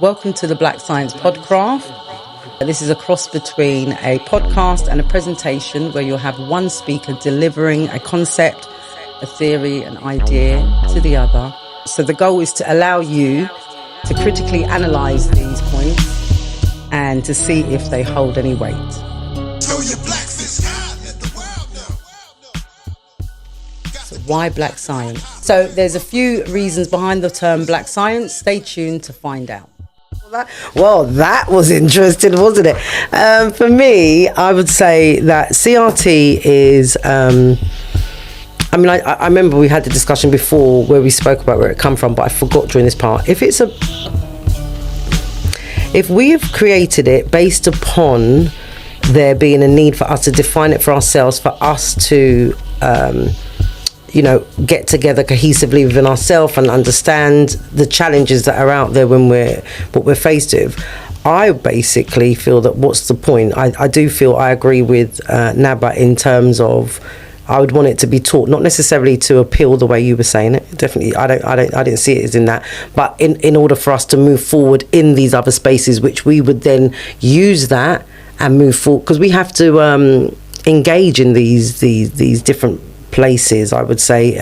Welcome to the Black Science Podcraft. This is a cross between a podcast and a presentation where you'll have one speaker delivering a concept, a theory, an idea to the other. So the goal is to allow you to critically analyse these points and to see if they hold any weight. So why black science? So there's a few reasons behind the term black science. Stay tuned to find out. Well, that was interesting, wasn't it? For me, I would say that CRT is... I remember we had the discussion before where we spoke about where it come from, but I forgot during this part. If we've created it based upon there being a need for us to define it for ourselves, for us to... get together cohesively within ourselves and understand the challenges that are out there when we're faced with. I basically feel that what's the point? I do feel I agree with Naba in terms of I would want it to be taught, not necessarily to appeal the way you were saying it. Definitely, I didn't see it as in that. But in order for us to move forward in these other spaces, which we would then use that and move forward, because we have to engage in these different places, I would say,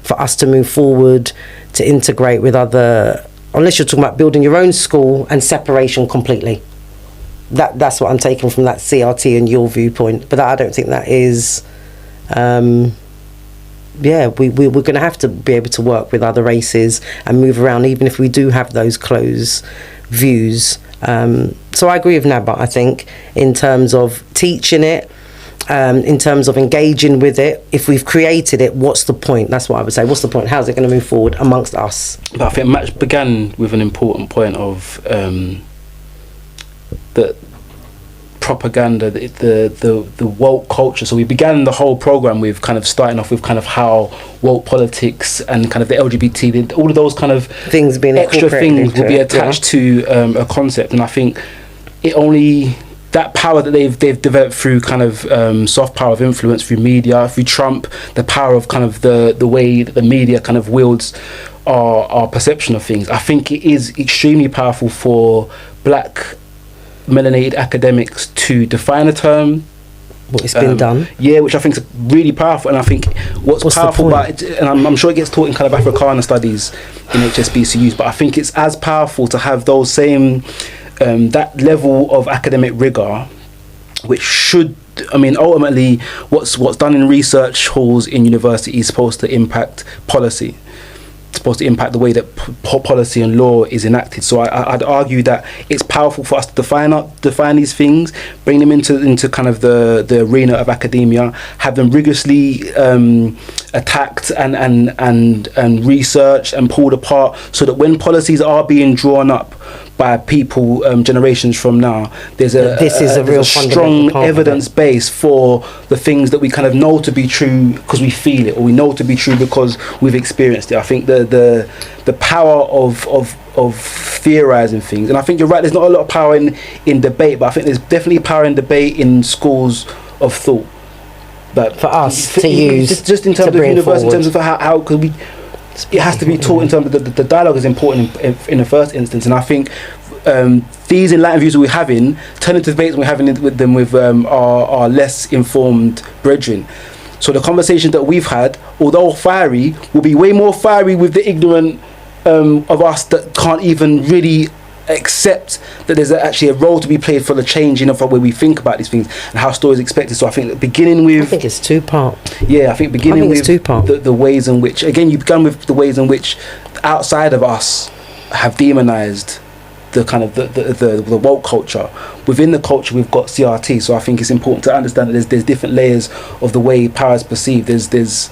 for us to move forward, to integrate with other, unless you're talking about building your own school and separation completely. That's what I'm taking from that CRT and your viewpoint. But I don't think that is, we're going to have to be able to work with other races and move around, even if we do have those closed views. So I agree with Naba, I think, in terms of teaching it, in terms of engaging with it. If we've created it, what's the point? That's what I would say. What's the point? How's it going to move forward amongst us? But I think Match began with an important point of the propaganda, the woke culture. So we began the whole program with kind of starting off with kind of how woke politics and kind of the LGBT, all of those kind of things being extra things will be attached to a concept. And I think it only... that power that they've developed through kind of soft power of influence, through media, through Trump, the power of kind of the way that the media kind of wields our perception of things. I think it is extremely powerful for black melanated academics to define a term. What it's been done. Yeah, which I think is really powerful. And I think what's powerful about it, and I'm sure it gets taught in kind of Africana studies in HSBCUs, but I think it's as powerful to have those same... that level of academic rigor, which should, ultimately, what's done in research halls in university is supposed to impact policy. It's supposed to impact the way that policy and law is enacted. So I'd argue that it's powerful for us to define these things, bring them into kind of the arena of academia, have them rigorously attacked and researched and pulled apart, so that when policies are being drawn up by people generations from now, there's a real strong evidence base for the things that we kind of know to be true because we feel it, or we know to be true because we've experienced it. I think the power of theorizing things, and I think you're right, there's not a lot of power in debate, but I think there's definitely power in debate in schools of thought. But for us to use, just in terms of university, in terms of how could we... it has to be taught in terms of the dialogue is important in the first instance, and I think these enlightened views that we're having, turn into debates we're having with our less informed brethren. So the conversations that we've had, although fiery, will be way more fiery with the ignorant of us that can't even really accept that there's actually a role to be played for the changing of the way we think about these things and how stories are expected. So I think beginning with... I think it's two-part. Yeah, I think beginning with the ways in which... Again, you began with the ways in which outside of us have demonized the kind of the woke culture. Within the culture, we've got CRT. So I think it's important to understand that there's different layers of the way power is perceived. There's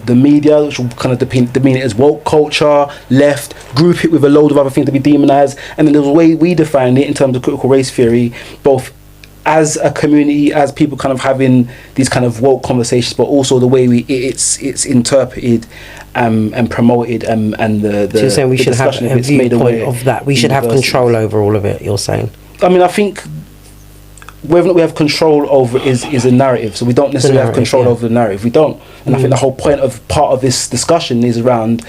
the media, which will kind of demean it as woke culture, left, group it with a load of other things to be demonized, and then there's a way we define it in terms of critical race theory, both as a community, as people kind of having these kind of woke conversations, but also the way it's interpreted and promoted, and the so you're saying we should have a viewpoint of that. We should have control over all of it, you're saying? I think whether or not we have control over it is a narrative. So we don't necessarily have control over the narrative. We don't. And I think the whole point of part of this discussion is around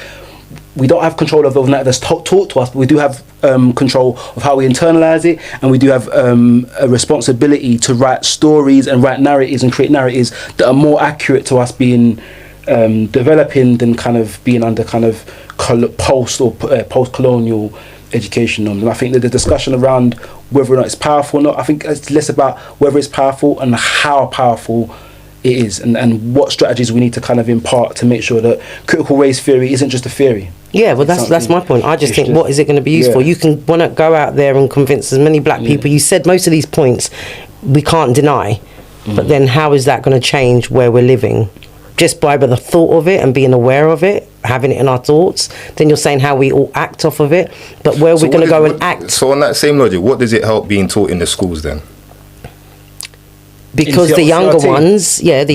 we don't have control of the overnight that's taught to us, but we do have control of how we internalize it, and we do have a responsibility to write stories and write narratives and create narratives that are more accurate to us being developing than kind of being under kind of post-colonial education norms. And I think that the discussion around whether or not it's powerful or not, I think it's less about whether it's powerful and how powerful it is, and what strategies we need to kind of impart to make sure that critical race theory isn't just a theory. Yeah, well, that's my point. I just think, what is it going to be used for? You can want to go out there and convince as many black people. You said most of these points we can't deny, but then how is that going to change where we're living? Just by the thought of it and being aware of it, having it in our thoughts. Then you're saying how we all act off of it, but where we're going to go and act. So on that same logic, what does it help being taught in the schools then? Because the younger ones will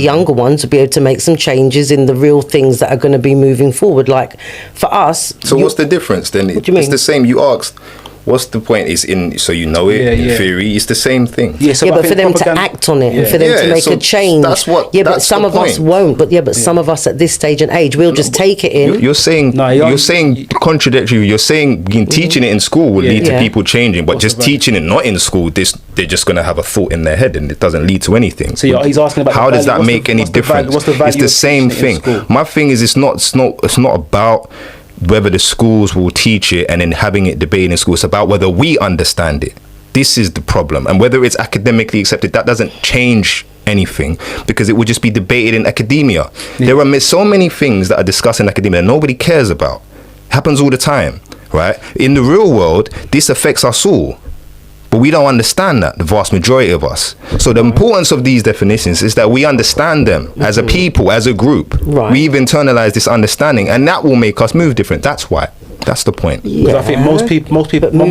be able to make some changes in the real things that are going to be moving forward. Like for us. So what's the difference then? What do you mean? It's the same. You asked, what's the point? It's in, so you know it in theory. It's the same thing. But for them to act on it and for them to make a change. But some of us won't. But some of us at this stage and age, we'll just take it in. You're saying contradictory. You're saying teaching it in school will lead to people changing, but just teaching it not in school, they're just going to have a thought in their head and it doesn't lead to anything. So he's asking about how does that make any difference? It's the same thing. My thing is, it's not about whether the schools will teach it and then having it debated in school. It's about whether we understand it. This is the problem. And whether it's academically accepted, that doesn't change anything, because it would just be debated in academia. There are so many things that are discussed in academia that nobody cares about. Happens all the time, right? In the real world, this affects us all. But we don't understand that, the vast majority of us. So the importance of these definitions is that we understand them as a people, as a group. We've internalized this understanding, and that will make us move different. That's why. That's the point. Because I think most people,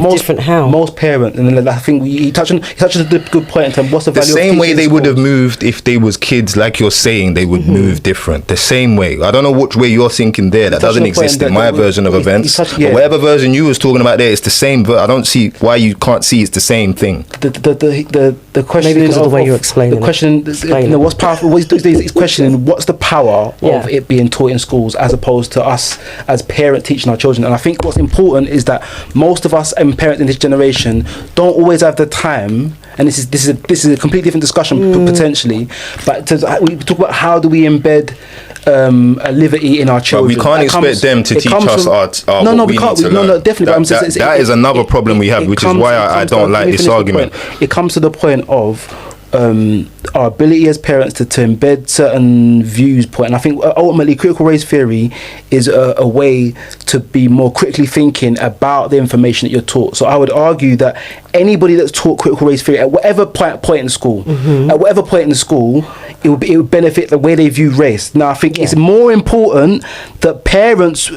different how? Most parents, and I think he touched on a good point in terms of what's the value of same way they would have schools. moved if they was kids, like you're saying, they would move different. The same way. I don't know which way you're thinking there. That doesn't exist in my version of events. But whatever version you was talking about there, it's the same. I don't see why you can't see it's the same thing. The question, maybe because of the way you're explaining. The question, what's powerful? What he's questioning, what's the power of it being taught in schools as opposed to us as parents teaching our children? And I think what's important is that most of us and parents in this generation don't always have the time, and this is a completely different discussion potentially, but we talk about how do we embed a liberty in our children. But we can't expect them to teach us our we can't. Definitely. That is another problem we have, which is why I don't like this argument. It comes to the point of our ability as parents to embed certain views and I think ultimately critical race theory is a way to be more critically thinking about the information that you're taught. So I would argue that anybody that's taught critical race theory at whatever point in school, it would benefit the way they view race. Now I think it's more important that parents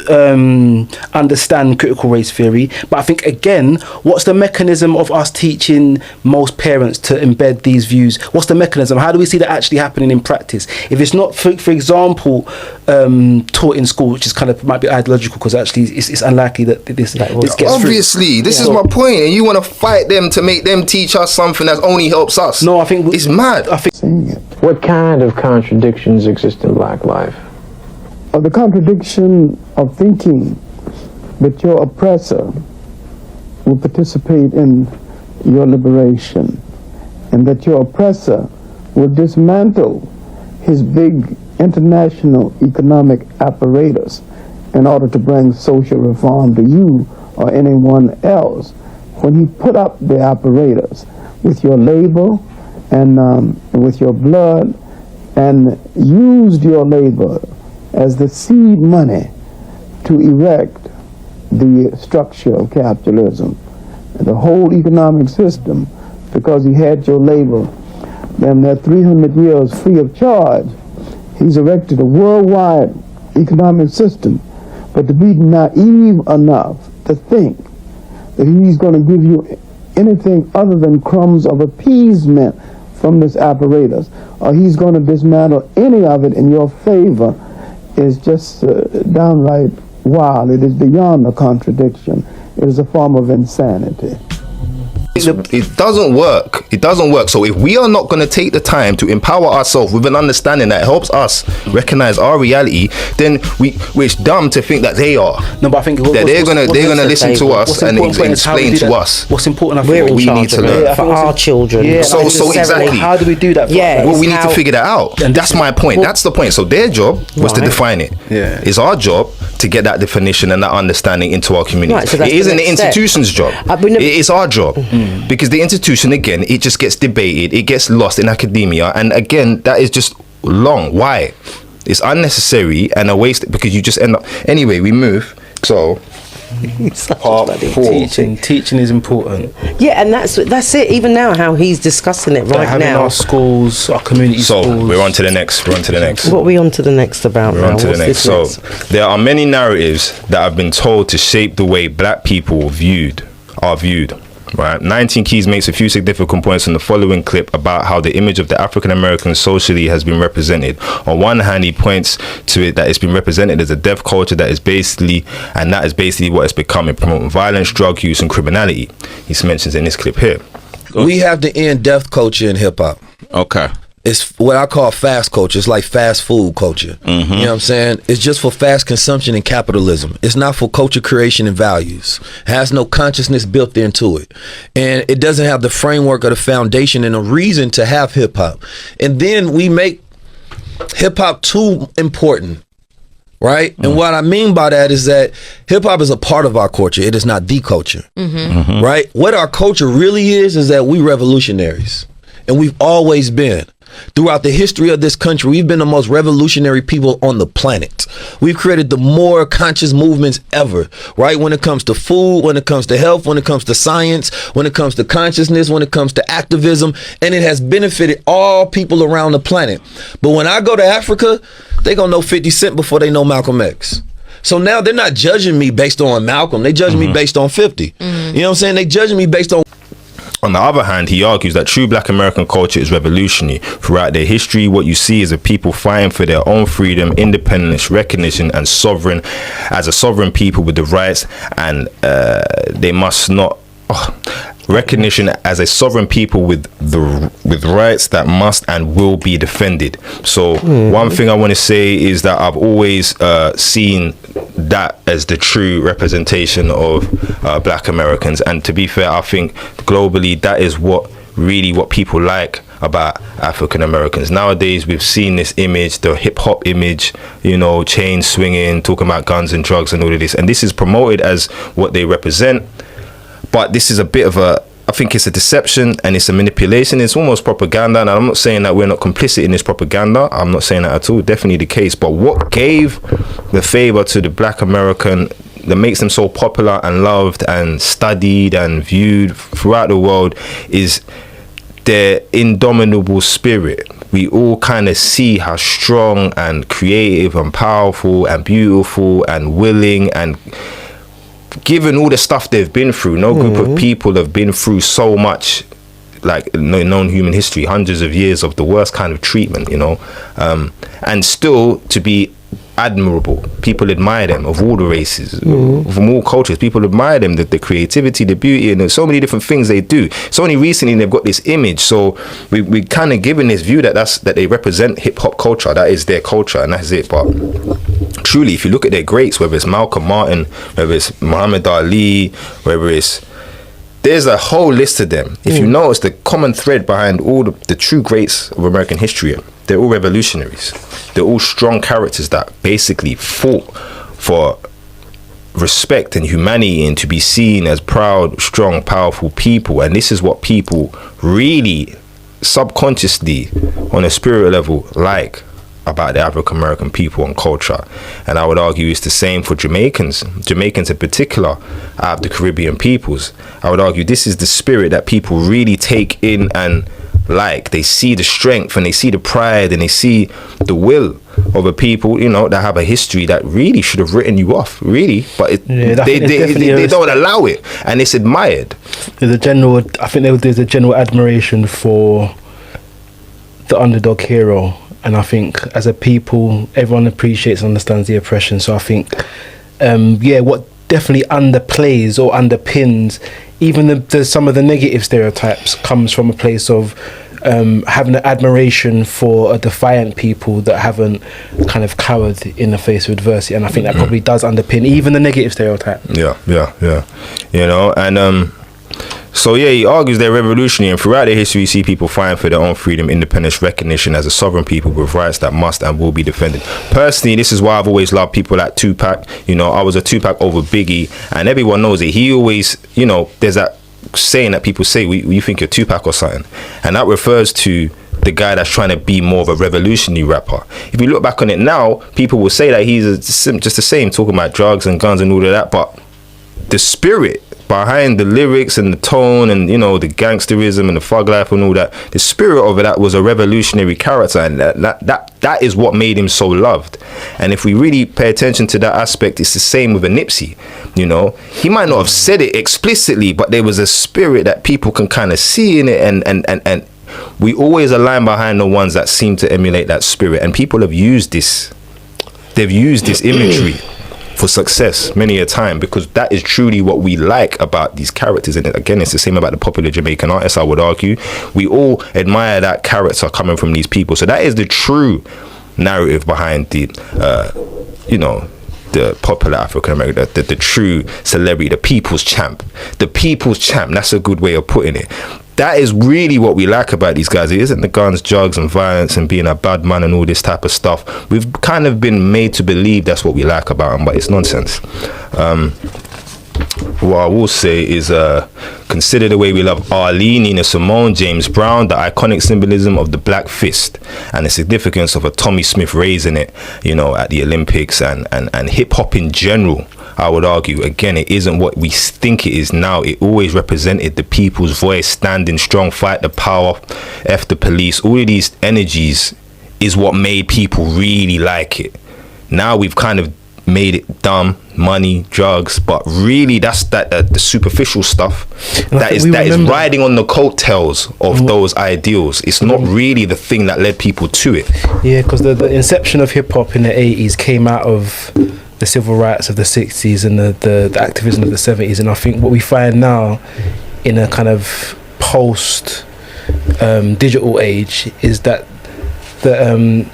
understand critical race theory, but I think again, what's the mechanism of us teaching most parents to embed these views? What's the mechanism? How do we see that actually happening in practice? If it's not, for example, taught in school, which is kind of might be ideological, because actually it's unlikely that this gets obviously through. This is my point, and you want to fight them to make them teach us something that only helps us. No, I think it's mad. What kind of contradictions exist in black life? The contradiction of thinking that your oppressor will participate in your liberation, and that your oppressor will dismantle his big international economic apparatus in order to bring social reform to you or anyone else. When he put up the apparatus with your labor and with your blood, and used your labor as the seed money to erect the structure of capitalism, and the whole economic system, because he had your labor, then that 300 years free of charge, he's erected a worldwide economic system. But to be naive enough to think that he's going to give you anything other than crumbs of appeasement from this apparatus, or he's going to dismantle any of it in your favor, is just downright wild. It is beyond a contradiction. It is a form of insanity. It doesn't work. It doesn't work. So if we are not going to take the time to empower ourselves with an understanding that helps us recognize our reality, then it's dumb to think that they are. No, but I think that they're gonna listen to us and explain to us. What's important? I think We're we need to learn for our children. Yeah. So exactly. How do we do that? Yeah. Well, we need to figure that out. And that's my point. That's the point. So their job was to define it. Yeah. It's our job to get that definition and that understanding into our community. Right, so it isn't the institution's job. It is our job. Because the institution, again, it just gets debated. It gets lost in academia. And again, that is just long. Why? It's unnecessary and a waste because you just end up... Anyway, we move. So... Part 4. Teaching is important. Yeah, and that's it. Even now, how he's discussing it right having now. Our schools, our community schools. So we're on to the next. What are we on to the next about? We're on to the next. So there are many narratives that have been told to shape the way black people are viewed. Right. 19 Keys makes a few significant points in the following clip about how the image of the African American socially has been represented. On one hand, he points to it that it's been represented as a death culture that is basically what it's becoming, promoting violence, drug use, and criminality. He mentions in this clip here. We have to end death culture in hip hop. Okay. It's what I call fast culture. It's like fast food culture. You know what I'm saying? It's just for fast consumption and capitalism. It's not for culture creation and values. It has no consciousness built into it. And it doesn't have the framework or the foundation and a reason to have hip hop. And then we make hip hop too important. Right? And what I mean by that is that hip hop is a part of our culture. It is not the culture. Right? What our culture really is that we revolutionaries. And we've always been. Throughout the history of this country, we've been the most revolutionary people on the planet. We've created the more conscious movements ever, right? When it comes to food, when it comes to health, when it comes to science, when it comes to consciousness, when it comes to activism, and it has benefited all people around the planet. But when I go to Africa, they gonna know 50 Cent before they know Malcolm X. So now they're not judging me based on Malcolm. They judging me based on 50. You know what I'm saying? They judging me based on... On the other hand, he argues that true black American culture is revolutionary. Throughout their history, what you see is a people fighting for their own freedom, independence, recognition, and as a sovereign people with the rights, and they must not... recognition as a sovereign people with rights that must and will be defended. So one thing I want to say is that I've always seen that as the true representation of black Americans, and to be fair, I think globally that is what people like about African Americans. Nowadays we've seen this image, the hip hop image, chain swinging, talking about guns and drugs and all of this, and this is promoted as what they represent. But this is a bit of I think it's a deception and it's a manipulation. It's almost propaganda. And I'm not saying that we're not complicit in this propaganda. I'm not saying that at all. Definitely the case. But what gave the favor to the black American that makes them so popular and loved and studied and viewed throughout the world is their indomitable spirit. We all kind of see how strong and creative and powerful and beautiful and willing and... Given all the stuff they've been through, no group of people have been through so much, like known human history, hundreds of years of the worst kind of treatment, and still to be admirable. People admire them of all the races, from all cultures. People admire them, the creativity, the beauty, and there's so many different things they do. It's only recently they've got this image, so we kind of given this view that they represent hip hop culture. That is their culture, and that's it. But truly, if you look at their greats, whether it's Malcolm Martin, whether it's Muhammad Ali, there's a whole list of them. If you notice the common thread behind all the true greats of American history, they're all revolutionaries. They're all strong characters that basically fought for respect and humanity and to be seen as proud, strong, powerful people. And this is what people really subconsciously on a spiritual level like about the African American people and culture. And I would argue it's the same for Jamaicans in particular, out of the Caribbean peoples. I would argue this is the spirit that people really take in and like. They see the strength and they see the pride and they see the will of a people, that have a history that really should have written you off, really, but they don't allow it, and it's admired. There's a general admiration for the underdog hero. And I think as a people, everyone appreciates and understands the oppression. So I think, what definitely underplays or underpins even some of the negative stereotypes. Comes from a place of having an admiration for a defiant people that haven't kind of cowered in the face of adversity, and I think that probably does underpin even the negative stereotype. Yeah. You know, and so yeah, he argues they're revolutionary, and throughout their history, we see people fighting for their own freedom, independence, recognition as a sovereign people with rights that must and will be defended. Personally, this is why I've always loved people like Tupac. You know, I was a Tupac over Biggie, and everyone knows it. He always, you know, there's that saying that people say, you think you're Tupac or something, and that refers to the guy that's trying to be more of a revolutionary rapper. If you look back on it now, people will say that he's just the same, talking about drugs and guns and all of that, but the spirit behind the lyrics and the tone and, you know, the gangsterism and the thug life and all that, the spirit of it, that was a revolutionary character, and that is what made him so loved. And if we really pay attention to that aspect, it's the same with a Nipsey. You know, he might not have said it explicitly, but there was a spirit that people can kind of see in it, and we always align behind the ones that seem to emulate that spirit. And people have used this, they've used this imagery for success many a time, because that is truly what we like about these characters. And again, it's the same about the popular Jamaican artists, I would argue. We all admire that character coming from these people. So that is the true narrative behind the you know, the popular African American, the true celebrity, the people's champ. The people's champ, that's a good way of putting it. That is really what we like about these guys. It isn't the guns, drugs and violence and being a bad man and all this type of stuff. We've kind of been made to believe that's what we like about them, but it's nonsense. What I will say is consider the way we love Ali, Nina Simone, James Brown, the iconic symbolism of the black fist, and the significance of a Tommy Smith raising it, you know, at the Olympics, and hip-hop in general. I would argue, again, it isn't what we think it is now. It always represented the people's voice, standing strong, fight the power, F the police. All of these energies is what made people really like it. Now we've kind of made it dumb, money, drugs, but really that's the superficial stuff that is riding on the coattails of those ideals. It's not really the thing that led people to it. Yeah, because the inception of hip-hop in the 80s came out of the civil rights of the 60s and the activism of the 70s, and I think what we find now in a kind of post digital age is that the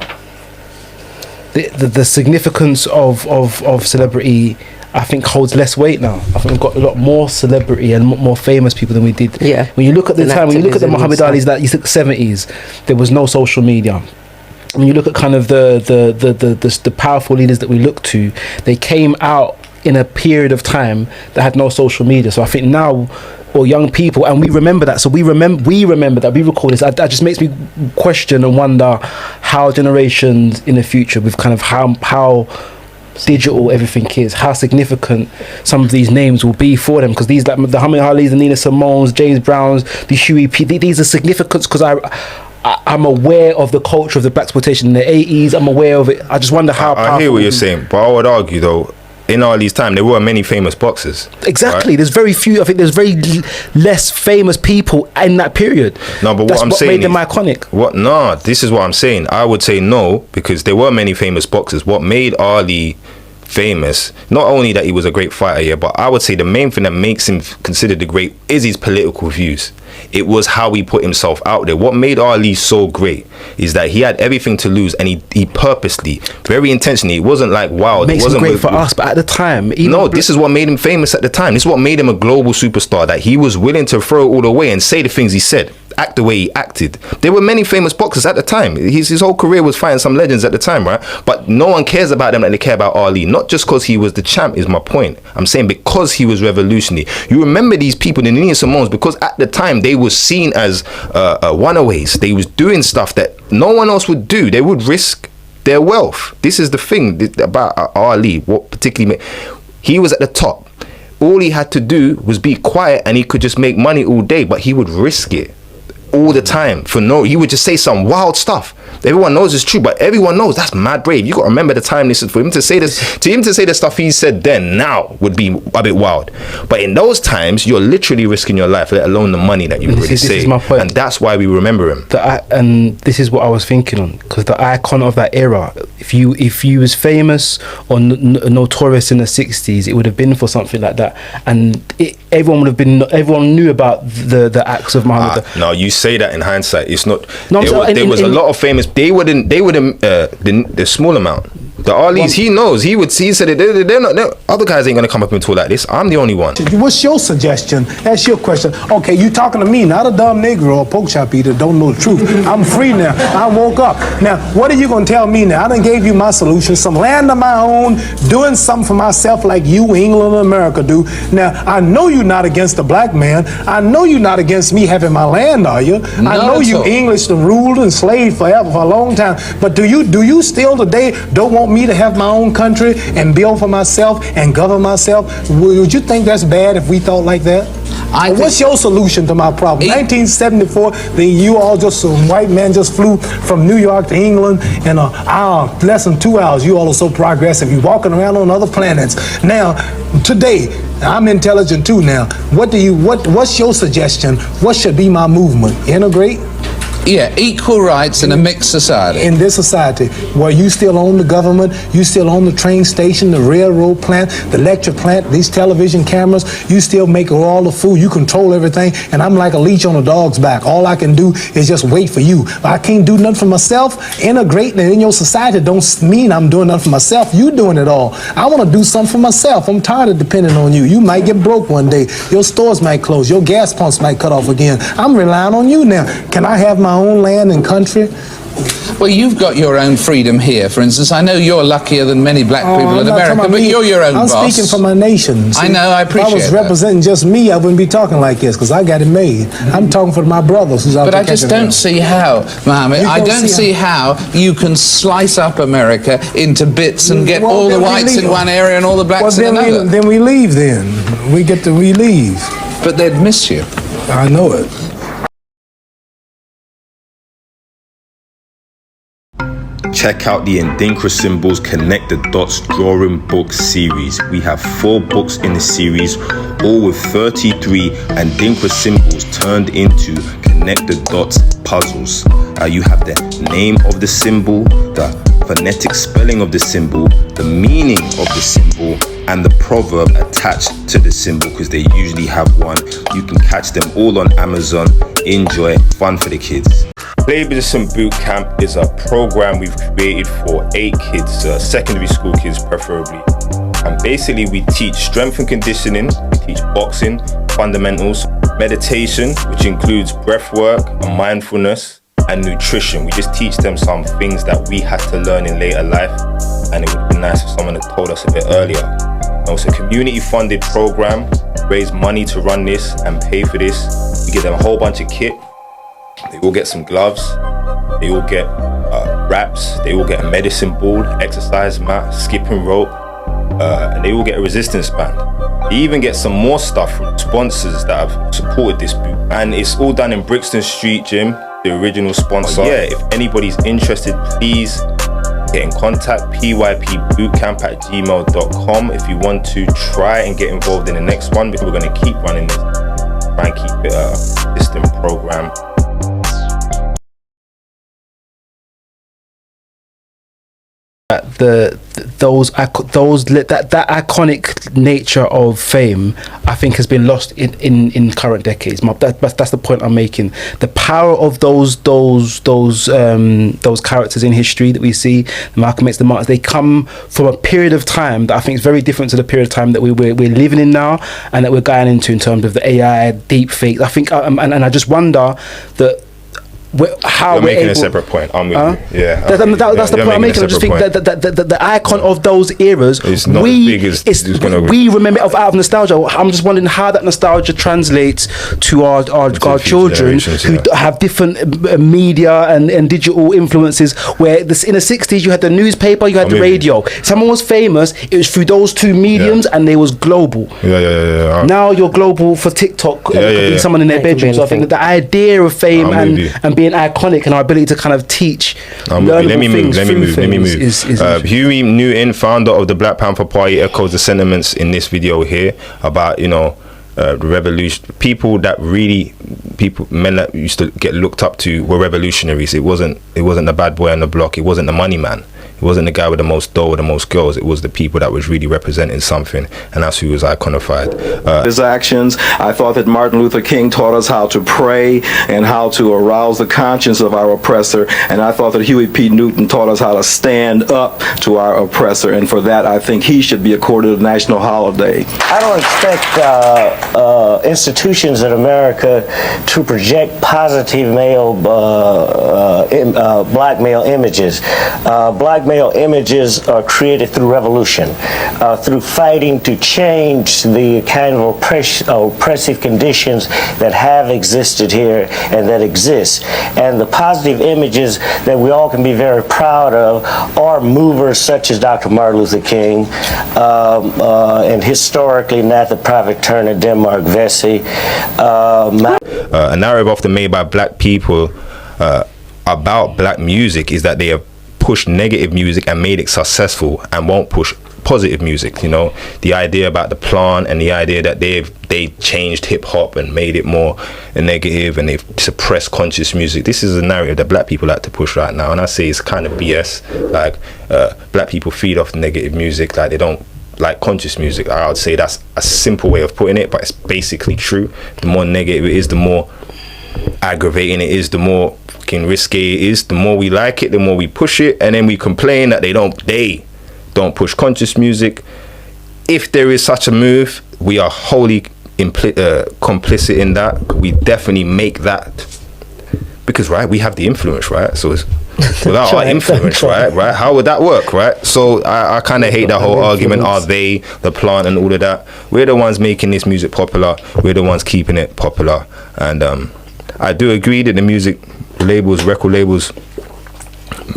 significance of celebrity, I think, holds less weight now. I think we've got a lot more celebrity and more famous people than we did. Yeah. When you look at the time, when you look at the Muhammad Ali's that you took the 70s, there was no social media. When you look at kind of the powerful leaders that we look to, they came out in a period of time that had no social media. So I think now, or young people, and we remember that. So we remember that, we recall this. That just makes me question and wonder how generations in the future, with kind of how digital everything is, how significant some of these names will be for them, because these, like the Muhammad Ali's, the Nina Simone's, James Brown's, the Huey P, these are significant because I'm aware of the culture of the blaxploitation in the 80s. I'm aware of it. I just wonder how I hear what you're saying, but I would argue though, in all these time there were many famous boxers. Exactly, right? There's very few. I think there's very less famous people in that period. No, but that's what I'm saying made them iconic. What? No, this is what I'm saying. I would say no, because there were many famous boxers. What made Ali famous, not only that he was a great fighter, yeah, but I would say the main thing that makes him considered the great is his political views. It was how he put himself out there. What made Ali so great is that he had everything to lose, and he purposely, very intentionally, it wasn't like, wow, it wasn't great for us, but at the time, this is what made him famous at the time. This is what made him a global superstar, that he was willing to throw it all away and say the things he said, act the way he acted. There were many famous boxers at the time. His whole career was fighting some legends at the time, right? But no one cares about them like they care about Ali. Not just because he was the champ is my point. I'm saying because he was revolutionary. You remember these people, the Nina Simone's, because at the time they were seen as runaways. They was doing stuff that no one else would do. They would risk their wealth. This is the thing about Ali. What particularly he was at the top. All he had to do was be quiet, and he could just make money all day. But he would risk it all the time he would just say some wild stuff. Everyone knows it's true, but everyone knows that's mad brave. You got to remember the time this is for him to say this. To him to say the stuff he said then now would be a bit wild. But in those times, you're literally risking your life, let alone the money that you really this say. is my point. And that's why we remember him. And this is what I was thinking on, because the icon of that era, if you was famous or notorious in the 60s, it would have been for something like that, and everyone knew about the acts of Muhammad. No, you say that in hindsight. It's not. No, there was a lot of famous. They wouldn't. The small amount. The Ali's, he knows. He said it. They're not. Other guys ain't gonna come up and talk like this. I'm the only one. What's your suggestion? That's your question. Okay, you talking to me, not a dumb Negro or pork chop eater. Don't know the truth. I'm free now. I woke up. Now, what are you gonna tell me now? I done gave you my solution. Some land of my own, doing something for myself like you, England, and America do. Now, I know you're not against the black man. I know you're not against me having my land, are you? I know you English and ruled and slaved forever for a long time. But do you still today don't want me to have my own country and build for myself and govern myself? Would you think that's bad if we thought like that? What's your solution to my problem? 1974, you all just, some white man just flew from New York to England in an hour, less than 2 hours. You all are so progressive. You're walking around on other planets. Now, today, I'm intelligent too now. What's your suggestion? What should be my movement? Integrate? Yeah, equal rights in a mixed society. In this society, where you still own the government, you still own the train station, the railroad plant, the lecture plant, these television cameras, you still make all the food, you control everything, and I'm like a leech on a dog's back. All I can do is just wait for you. I can't do nothing for myself. Integrating in your society don't mean I'm doing nothing for myself. You doing it all. I want to do something for myself. I'm tired of depending on you. You might get broke one day. Your stores might close. Your gas pumps might cut off again. I'm relying on you now. Can I have my own land and country? Well, you've got your own freedom here. For instance, I know you're luckier than many black people in America, but you're your own boss. I'm speaking for my nation. I know, I appreciate that. If I was representing just me, I wouldn't be talking like this, because I got it made. I'm talking for my brothers who's out there. But I just don't see how, Mohammed, I don't see how you can slice up America into bits and get all the whites in one area and all the blacks in another. Then we leave then. We leave. But they'd miss you. I know it. Check out the Ndinkra Symbols Connect the Dots drawing book series. We have 4 books in the series, all with 33 Ndinkra symbols turned into Connect the Dots puzzles. You have the name of the symbol, the phonetic spelling of the symbol, the meaning of the symbol, and the proverb attached to the symbol, because they usually have one. You can catch them all on Amazon. Enjoy, fun for the kids. Slavism Boot Camp is a program we've created for 8 kids, secondary school kids preferably. And basically we teach strength and conditioning, we teach boxing, fundamentals, meditation, which includes breath work and mindfulness, and nutrition. We just teach them some things that we had to learn in later life, and it would have been nice if someone had told us a bit earlier. Now, it's a community funded program, raise money to run this and pay for this. We give them a whole bunch of kit. They all get some gloves, they all get wraps, they all get a medicine ball, exercise mat, skipping rope, and they all get a resistance band. They even get some more stuff from sponsors that have supported this boot. And it's all done in Brixton Street Gym, the original sponsor. Yeah, if anybody's interested, please get in contact, pypbootcamp@gmail.com if you want to try and get involved in the next one, because we're going to keep running this, try and keep it a consistent program. That iconic nature of fame, I think, has been lost in current decades. That's the point I'm making. The power of those characters in history that we see, the Malcolm X, the Martins, they come from a period of time that I think is very different to the period of time that we're living in now, and that we're going into in terms of the AI, deep fake. I think, and I just wonder that. You're making a separate point. I'm with you. Yeah, that's the point I'm making. I just think that the icon of those eras, it's not as big as it's gonna be. We remember it out of nostalgia. I'm just wondering how that nostalgia translates to our children who have different media and digital influences. Where in the 60s you had the newspaper, you had the radio. If someone was famous, it was through those two mediums, and they was global. Now you're global for TikTok. It could be someone in their bedroom. So I think that the idea of fame and being iconic and our ability to kind of teach. Let me move. Huey Newton, founder of the Black Panther Party, echoes the sentiments in this video here about, you know, the revolution. Men that used to get looked up to were revolutionaries. It wasn't the bad boy on the block. It wasn't the money man. It wasn't the guy with the most dough or the most girls. It was the people that was really representing something, and that's who was iconified. His actions, I thought that Martin Luther King taught us how to pray and how to arouse the conscience of our oppressor, and I thought that Huey P. Newton taught us how to stand up to our oppressor, and for that I think he should be accorded a national holiday. I don't expect institutions in America to project positive black male images. Black male images are created through revolution, through fighting to change the kind of oppressive conditions that have existed here and that exist. And the positive images that we all can be very proud of are movers such as Dr. Martin Luther King, and historically Nathan Private Turner, Denmark Vesey. A narrative often made by black people about black music is that they have pushed negative music and made it successful and won't push positive music. You know, the idea about the plant and the idea that they changed hip hop and made it more negative, and they've suppressed conscious music. This is a narrative that black people like to push right now, and I say it's kind of BS. Like black people feed off negative music, like they don't like conscious music. I would say that's a simple way of putting it, but it's basically true. The more negative it is, the more aggravating it is, the more fucking risque it is. The more we like it, the more we push it, and then we complain that they don't push conscious music. If there is such a move, we are wholly complicit in that. We definitely make that because, right, we have the influence, right? So it's without our influence, right, how would that work, right? So I kind of hate that whole argument. Are they the plant and all of that? We're the ones making this music popular. We're the ones keeping it popular. And I do agree that the music labels, record labels,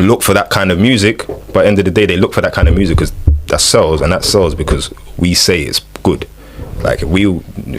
look for that kind of music, but at the end of the day they look for that kind of music because that sells, and that sells because we say it's good. Like if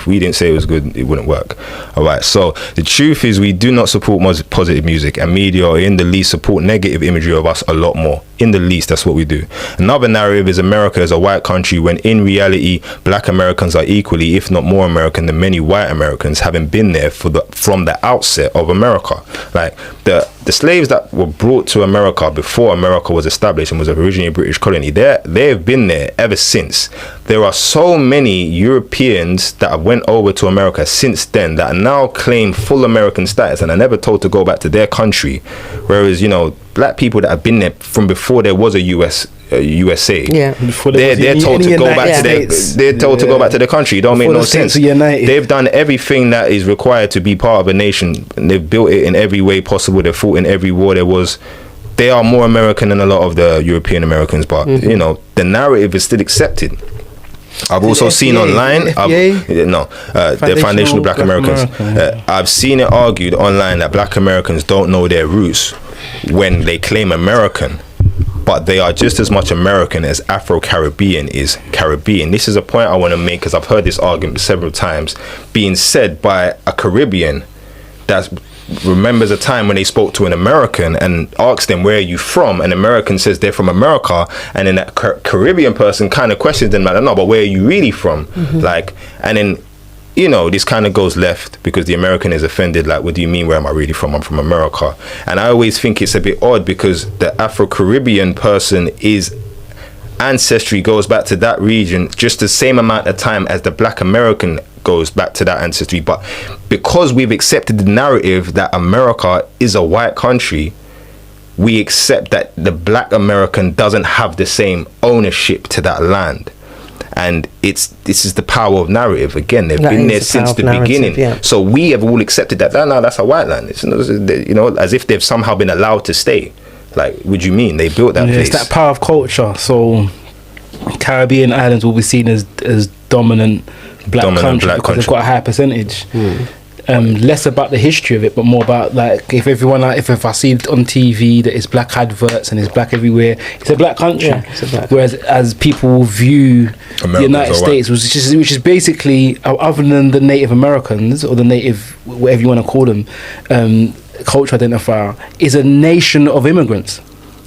we didn't say it was good, it wouldn't work. All right, so the truth is we do not support positive music, and media or in the least support negative imagery of us a lot more. In the least, that's what we do. Another narrative is America is a white country, when in reality black Americans are equally, if not more American than many white Americans, having been there from the outset of America. Like the slaves that were brought to America before America was established and was originally a British colony, they've been there ever since. There are so many Europeans that have went over to America since then that are now claim full American status and are never told to go back to their country, whereas, you know, black people that have been there from before there was a USA, they're told to go back to go back to their country. It don't make no sense. They've done everything that is required to be part of a nation, and they've built it in every way possible. They've fought in every war there was. They are more American than a lot of the European Americans, but you know, the narrative is still accepted. I've also seen online, the Foundation of Black Americans. I've seen it argued online that Black Americans don't know their roots when they claim American, but they are just as much American as Afro-Caribbean is Caribbean. This is a point I want to make because I've heard this argument several times being said by a Caribbean that remembers a time when they spoke to an American and asked them, where are you from? An American says they're from America, and then that Caribbean person kind of questions them like, no, but where are you really from? Like, and then, you know, this kind of goes left because the American is offended, like, what do you mean, where am I really from? I'm from America. And I always think it's a bit odd because the Afro-Caribbean person is ancestry goes back to that region just the same amount of time as the Black American goes back to that ancestry. But because we've accepted the narrative that America is a white country, we accept that the Black American doesn't have the same ownership to that land. And this is the power of narrative. Again, they've been there since the beginning. Yeah. So we have all accepted that no, that's a white land. It's, you know, as if they've somehow been allowed to stay. Like, what do you mean? They built that place. It's that power of culture. So Caribbean islands will be seen as dominant black country because they've got a high percentage. Less about the history of it, but more about, like, if everyone, like, if I see it on TV that it's black adverts and it's black everywhere, it's a black country. Yeah, it's a black Whereas as people view the United States, which is basically, other than the Native Americans or the native, whatever you want to call them, culture identifier is a nation of immigrants.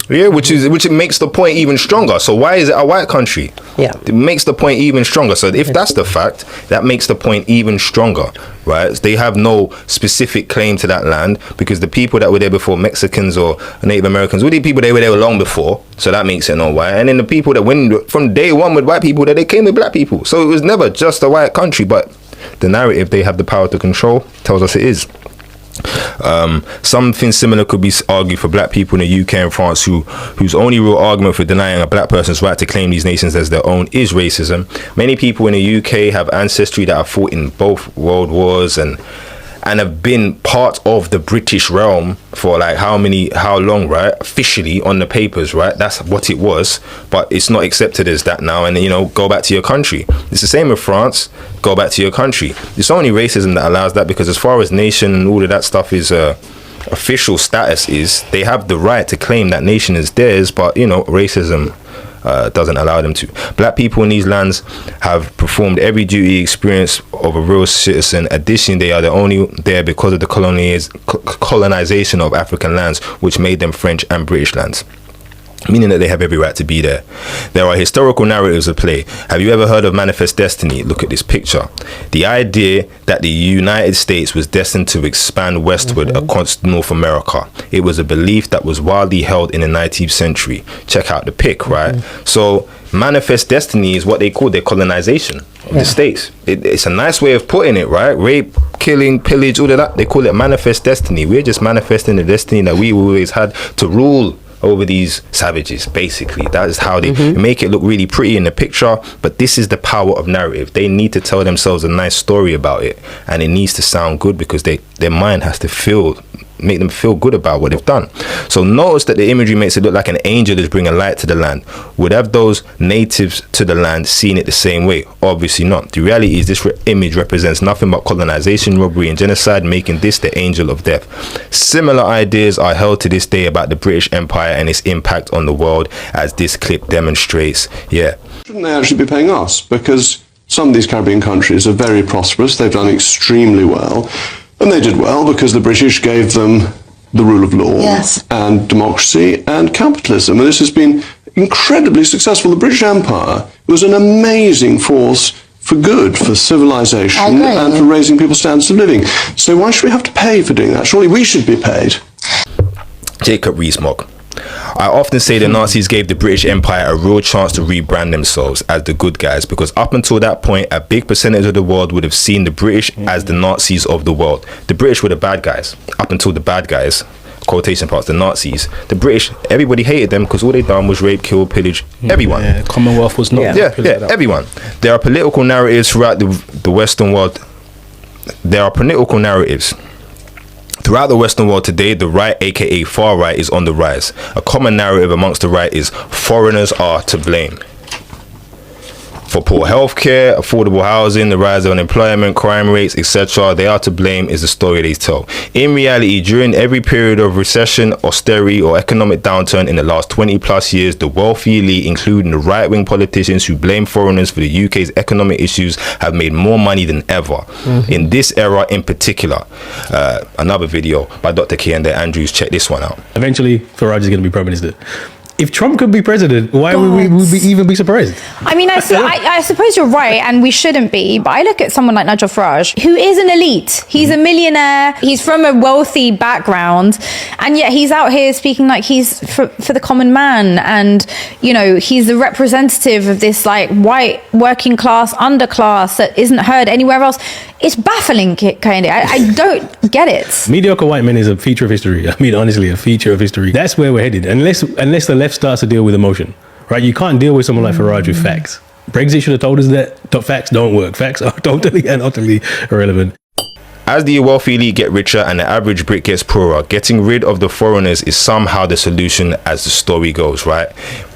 Yeah, which it makes the point even stronger. So why is it a white country? Yeah, it makes the point even stronger. So if that's the fact, that makes the point even stronger, right? They have no specific claim to that land because the people that were there before, Mexicans or Native Americans, all the people they were there long before. So that makes it not white. And then the people that went from day one with white people, that they came with black people. So it was never just a white country, but the narrative they have the power to control tells us it is. Something similar could be argued for black people in the UK and France whose only real argument for denying a black person's right to claim these nations as their own is racism. Many people in the UK have ancestry that have fought in both world wars and have been part of the British realm for like how long, right? Officially on the papers, right? That's what it was, but it's not accepted as that now. And go back to your country. It's the same with France. Go back to your country. It's only racism that allows that, because as far as nation and all of that stuff is official status is, they have the right to claim that nation as theirs, but racism doesn't allow them to. Black people in these lands have performed every duty experience of a real citizen. Additionally, they are the only there because of the colonization of African lands, which made them French and British lands, meaning that they have every right to be there. There are historical narratives at play. Have you ever heard of Manifest Destiny? Look at this picture. The idea that the United States was destined to expand westward across North America. It was a belief that was widely held in the 19th century. Check out the pic, right? So Manifest Destiny is what they call their colonization of the states. It's a nice way of putting it, right? Rape, killing, pillage, all of that. They call it Manifest Destiny. We're just manifesting the destiny that we always had to rule over these savages. Basically, that is how they make it look really pretty in the picture, but this is the power of narrative. They need to tell themselves a nice story about it, and it needs to sound good because their mind has to make them feel good about what they've done. So notice that the imagery makes it look like an angel is bringing light to the land. Would have those natives to the land seen it the same way? Obviously not. The reality is this image represents nothing but colonization, robbery and genocide, making this the angel of death. Similar ideas are held to this day about the British Empire and its impact on the world, as this clip demonstrates. Shouldn't they actually be paying us? Because some of these Caribbean countries are very prosperous, they've done extremely well. And they did well because the British gave them the rule of law and democracy and capitalism. And this has been incredibly successful. The British Empire was an amazing force for good, for civilization and for raising people's standards of living. So why should we have to pay for doing that? Surely we should be paid. Jacob Rees-Mogg. I often say the Nazis gave the British Empire a real chance to rebrand themselves as the good guys, because up until that point, a big percentage of the world would have seen the British as the Nazis of the world. The British were the bad guys. Up until the bad guys, quotation parts, the Nazis, the British, everybody hated them because all they done was rape, kill, pillage, everyone. Commonwealth was not. Everyone. There are political narratives throughout the Western world. Throughout the Western world today, the right, aka far right, is on the rise. A common narrative amongst the right is foreigners are to blame. For poor healthcare, affordable housing, the rise of unemployment, crime rates, etc., they are to blame is the story they tell. In reality, during every period of recession, austerity, or economic downturn in the last 20 plus years, the wealthy elite, including the right-wing politicians who blame foreigners for the UK's economic issues, have made more money than ever. In this era in particular. Another video by Dr. Kehinde Andrews. Check this one out. Eventually, Farage is going to be Prime Minister. If Trump could be president, why would we even be surprised? I mean, I suppose you're right, and we shouldn't be. But I look at someone like Nigel Farage, who is an elite. He's a millionaire. He's from a wealthy background, and yet he's out here speaking like he's for the common man. And he's the representative of this like white working class underclass that isn't heard anywhere else. It's baffling, kind of. I don't get it. Mediocre white men is a feature of history. I mean, honestly, a feature of history. That's where we're headed. Unless the left starts to deal with emotion, right? You can't deal with someone like Farage with facts. Brexit should have told us that facts don't work. Facts are totally and utterly irrelevant. As the wealthy elite get richer and the average Brit gets poorer, getting rid of the foreigners is somehow the solution, as the story goes, right?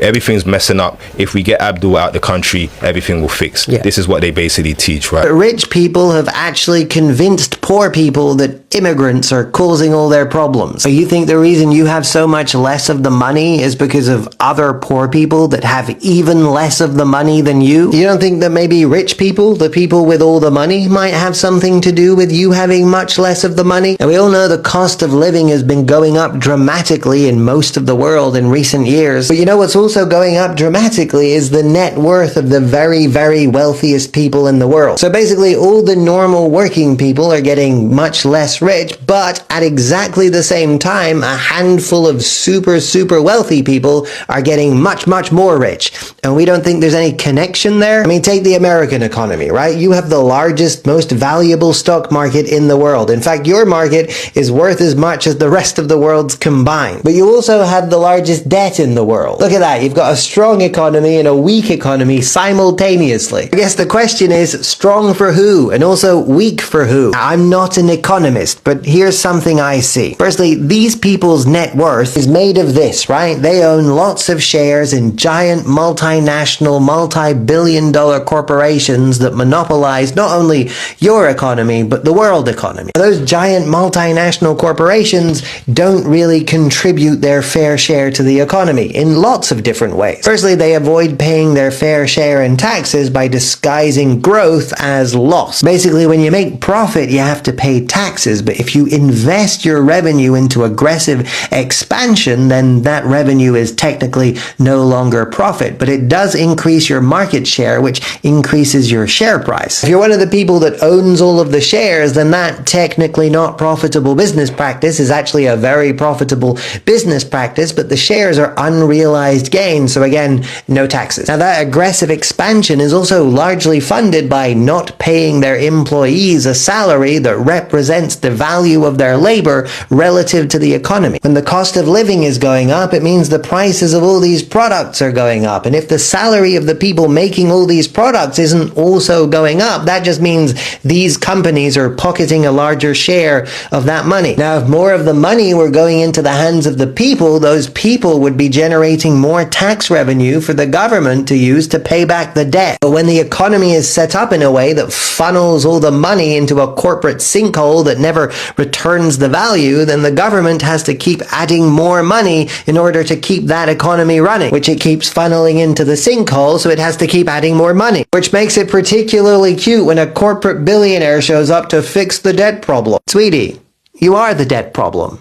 Everything's messing up. If we get Abdul out the country, everything will fix. This is what they basically teach, right? Rich people have actually convinced poor people that immigrants are causing all their problems. So you think the reason you have so much less of the money is because of other poor people that have even less of the money than you? You don't think that maybe rich people, the people with all the money, might have something to do with you having much less of the money? And we all know the cost of living has been going up dramatically in most of the world in recent years. But you know what's also going up dramatically is the net worth of the very, very wealthiest people in the world. So basically all the normal working people are getting much less rich, but at exactly the same time, a handful of super wealthy people are getting much more rich. And we don't think there's any connection there. I mean, take the American economy, right? You have the largest, most valuable stock market in the world. In fact, your market is worth as much as the rest of the world's combined. But you also have the largest debt in the world. Look at that. You've got a strong economy and a weak economy simultaneously. I guess the question is, strong for who? And also weak for who? Now, I'm not an economist, but here's something I see. Firstly, these people's net worth is made of this, right? They own lots of shares in giant multinational, multi-billion-dollar corporations that monopolize not only your economy, but the world economy. Those giant multinational corporations don't really contribute their fair share to the economy in lots of different ways. Firstly, they avoid paying their fair share in taxes by disguising growth as loss. Basically, when you make profit, you have to pay taxes, but if you invest your revenue into aggressive expansion, then that revenue is technically no longer profit, but it does increase your market share, which increases your share price. If you're one of the people that owns all of the shares, then that technically not profitable business practice is actually a very profitable business practice, but the shares are unrealized gains, so again, no taxes. Now that aggressive expansion is also largely funded by not paying their employees a salary that represents the value of their labor relative to the economy. When the cost of living is going up, it means the prices of all these products are going up. And if the salary of the people making all these products isn't also going up, that just means these companies are pocketing a larger share of that money. Now, if more of the money were going into the hands of the people, those people would be generating more tax revenue for the government to use to pay back the debt. But when the economy is set up in a way that funnels all the money into a corporate sinkhole that never returns the value, then the government has to keep adding more money in order to keep that economy running, which it keeps funneling into the sinkhole, so it has to keep adding more money, which makes it particularly cute when a corporate billionaire shows up to fix the debt problem. Sweetie, you are the debt problem.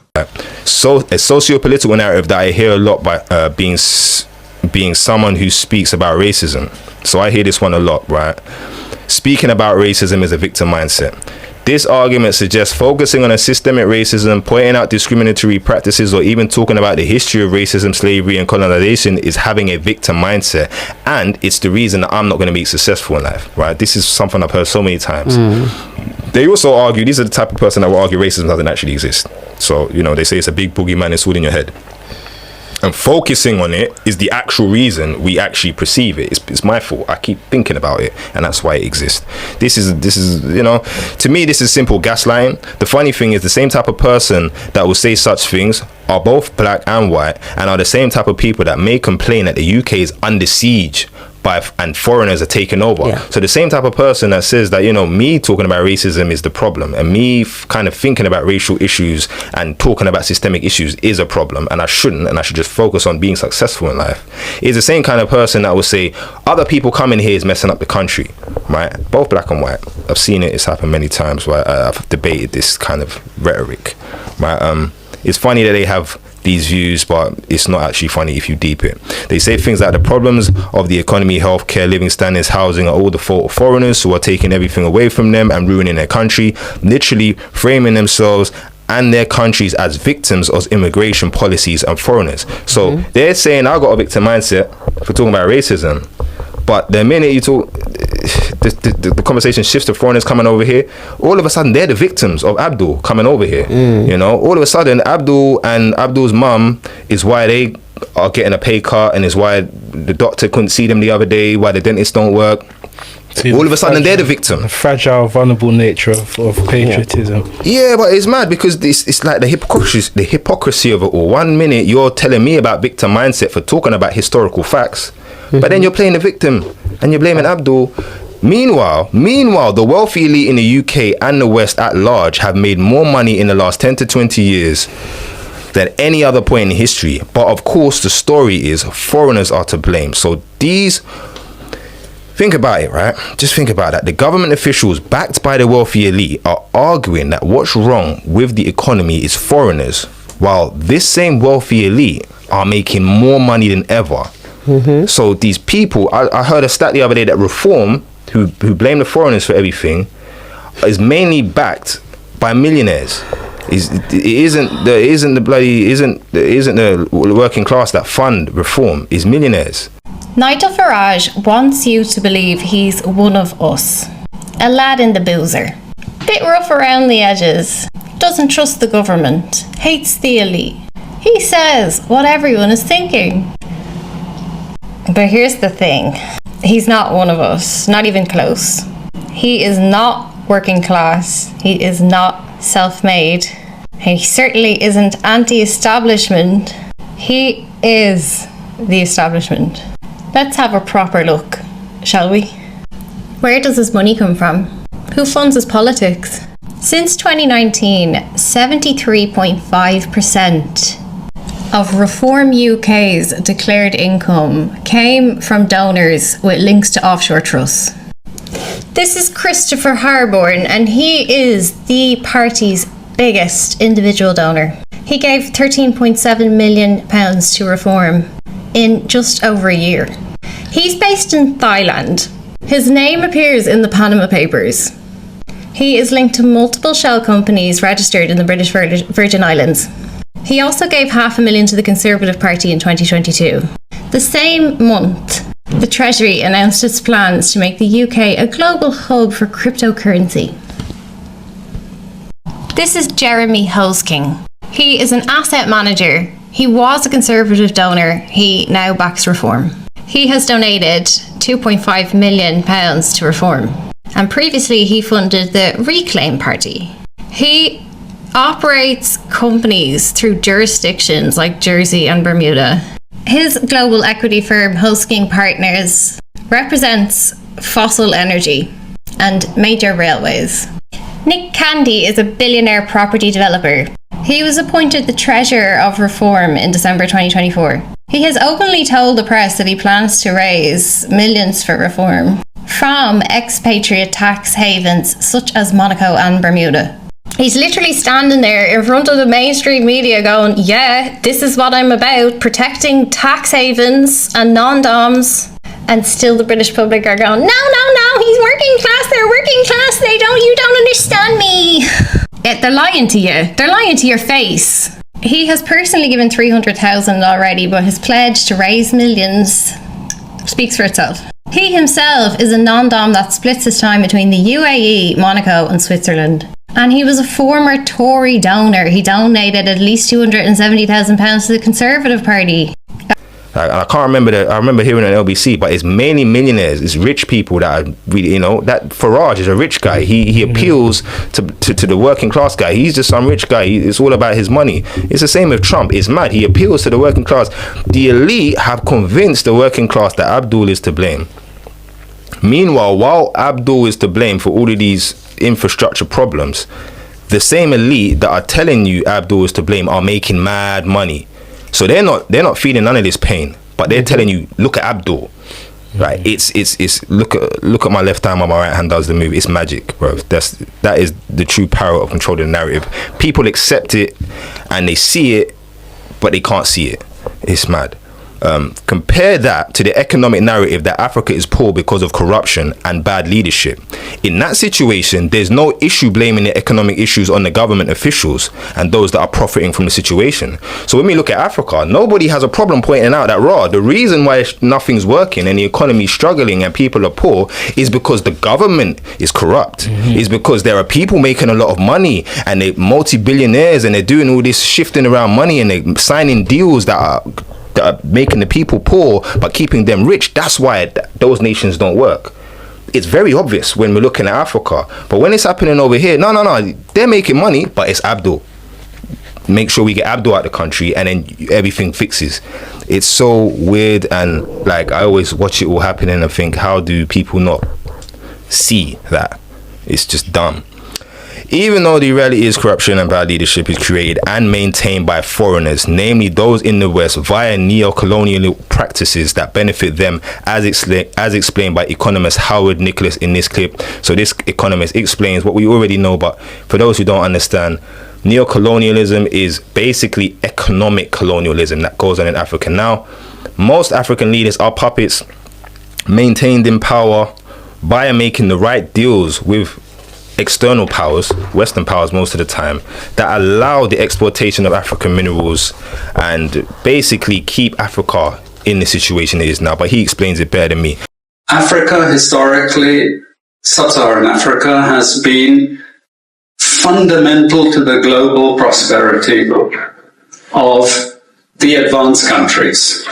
So a socio-political narrative that I hear a lot by being someone who speaks about racism. So I hear this one a lot, right? Speaking about racism is a victim mindset. This argument suggests focusing on a systemic racism, pointing out discriminatory practices, or even talking about the history of racism, slavery, and colonization is having a victim mindset. And it's the reason that I'm not going to be successful in life, right? This is something I've heard so many times. They also argue, these are the type of person that will argue racism doesn't actually exist. So, you know, they say it's a big boogeyman, it's all in your head. And focusing on it is the actual reason we actually perceive it. It's my fault. I keep thinking about it, and that's why it exists. This is, you know, to me, this is simple gaslighting. The funny thing is the same type of person that will say such things are both black and white, and are the same type of people that may complain that the UK is under siege and foreigners are taking over. Yeah. So the same type of person that says that, you know, me talking about racism is the problem, and me kind of thinking about racial issues and talking about systemic issues is a problem, and I shouldn't, and I should just focus on being successful in life, is the same kind of person that will say other people coming here is messing up the country, right? Both black and white. I've seen it. It's happened many times where I've debated this kind of rhetoric, right? It's funny that they have these views, but it's not actually funny if you deep it. They say things like the problems of the economy, healthcare, living standards, housing are all the fault of foreigners who are taking everything away from them and ruining their country, literally framing themselves and their countries as victims of immigration policies and foreigners. So they're saying I got a victim mindset for talking about racism, but the minute you talk, the conversation shifts to foreigners coming over here, all of a sudden they're the victims of Abdul coming over here. You know, all of a sudden Abdul and Abdul's mum is why they are getting a pay cut, and is why the doctor couldn't see them the other day, why the dentist don't work. All of a sudden they're the victim. The fragile, vulnerable nature of patriotism. Yeah, but it's mad because it's like the hypocrisy of it all. 1 minute you're telling me about victim mindset for talking about historical facts, but then you're playing the victim and you're blaming Abdul. Meanwhile, the wealthy elite in the UK and the West at large have made more money in the last 10 to 20 years than any other point in history. But of course, the story is foreigners are to blame. So think about it, right? Just think about that. The government officials backed by the wealthy elite are arguing that what's wrong with the economy is foreigners, while this same wealthy elite are making more money than ever. So these people, I heard a stat the other day that Reform, who blame the foreigners for everything, is mainly backed by millionaires. It isn't the working class that fund Reform. Is millionaires. Nigel Farage wants you to believe he's one of us. Aladdin the boozer. Bit rough around the edges. Doesn't trust the government. Hates the elite. He says what everyone is thinking. But here's the thing. He's not one of us. Not even close. He is not working class. He is not self-made. He certainly isn't anti-establishment. He is the establishment. Let's have a proper look, shall we? Where does his money come from? Who funds his politics? Since 2019, 73.5% of Reform UK's declared income came from donors with links to offshore trusts. This is Christopher Harborne, and he is the party's biggest individual donor. He gave £13.7 million to Reform in just over a year. He's based in Thailand. His name appears in the Panama Papers. He is linked to multiple shell companies registered in the British Virgin Islands. He also gave $500,000 to the Conservative Party in 2022. The same month, the Treasury announced its plans to make the UK a global hub for cryptocurrency. This is Jeremy Hosking. He is an asset manager. He was a Conservative donor. He now backs Reform. He has donated £2.5 million to Reform. And previously he funded the Reclaim Party. He operates companies through jurisdictions like Jersey and Bermuda. His global equity firm, Hosking Partners, represents fossil energy and major railways. Nick Candy is a billionaire property developer. He was appointed the Treasurer of Reform in December 2024. He has openly told the press that he plans to raise millions for Reform from expatriate tax havens such as Monaco and Bermuda. He's literally standing there in front of the mainstream media going, yeah, this is what I'm about, protecting tax havens and non-doms. And still the British public are going, no, he's working class, they're working class, you don't understand me. Yeah, they're lying to you. They're lying to your face. He has personally given 300,000 already, but his pledge to raise millions speaks for itself. He himself is a non-dom that splits his time between the UAE, Monaco and Switzerland. And he was a former Tory donor. He donated at least £270,000 to the Conservative Party. I can't remember I remember hearing on LBC, but it's mainly millionaires. It's rich people that are really, that Farage is a rich guy. He appeals to the working class guy. He's just some rich guy. It's all about his money. It's the same with Trump. It's mad. He appeals to the working class. The elite have convinced the working class that Abdul is to blame. Meanwhile, while Abdul is to blame for all of these infrastructure problems, the same elite that are telling you Abdul is to blame are making mad money. So they're not feeling none of this pain, but they're telling you, look at Abdul, right? It's look at my left hand while my right hand does the move. It's magic, bro. That is the true power of controlling the narrative. People accept it and they see it, but they can't see it. It's mad. Compare that to the economic narrative that Africa is poor because of corruption and bad leadership. In that situation, there's no issue blaming the economic issues on the government officials and those that are profiting from the situation. So when we look at Africa, nobody has a problem pointing out that the reason why nothing's working and the economy is struggling and people are poor is because the government is corrupt. Is because there are people making a lot of money and they're multi-billionaires and they're doing all this shifting around money and they're signing deals that are making the people poor but keeping them rich. That's why those nations don't work. It's very obvious when we're looking at Africa, but when it's happening over here, no, they're making money, but it's Abdul. Make sure we get Abdul out of the country and then everything fixes. It's so weird, and like I always watch it all happening and think, how do people not see that. It's just dumb. Even though the reality is corruption and bad leadership is created and maintained by foreigners, namely those in the West, via neo-colonial practices that benefit them, as explained by economist Howard Nicholas in this clip. So this economist explains what we already know, but for those who don't understand, neo-colonialism is basically economic colonialism that goes on in Africa. Now, most African leaders are puppets maintained in power by making the right deals with external powers, Western powers most of the time, that allow the exploitation of African minerals and basically keep Africa in the situation it is now. But he explains it better than me. Africa, historically, sub-Saharan Africa, has been fundamental to the global prosperity of the advanced countries.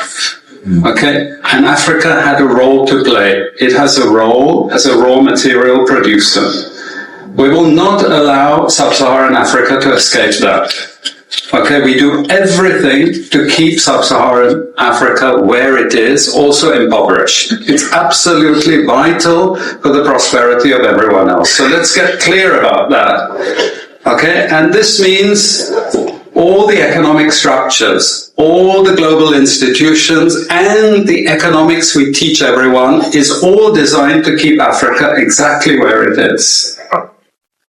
Okay, and Africa had a role to play. It has a role as a raw material producer. We will not allow sub-Saharan Africa to escape that. Okay, we do everything to keep sub-Saharan Africa where it is, also impoverished. It's absolutely vital for the prosperity of everyone else. So let's get clear about that. Okay, and this means all the economic structures, all the global institutions, and the economics we teach everyone is all designed to keep Africa exactly where it is.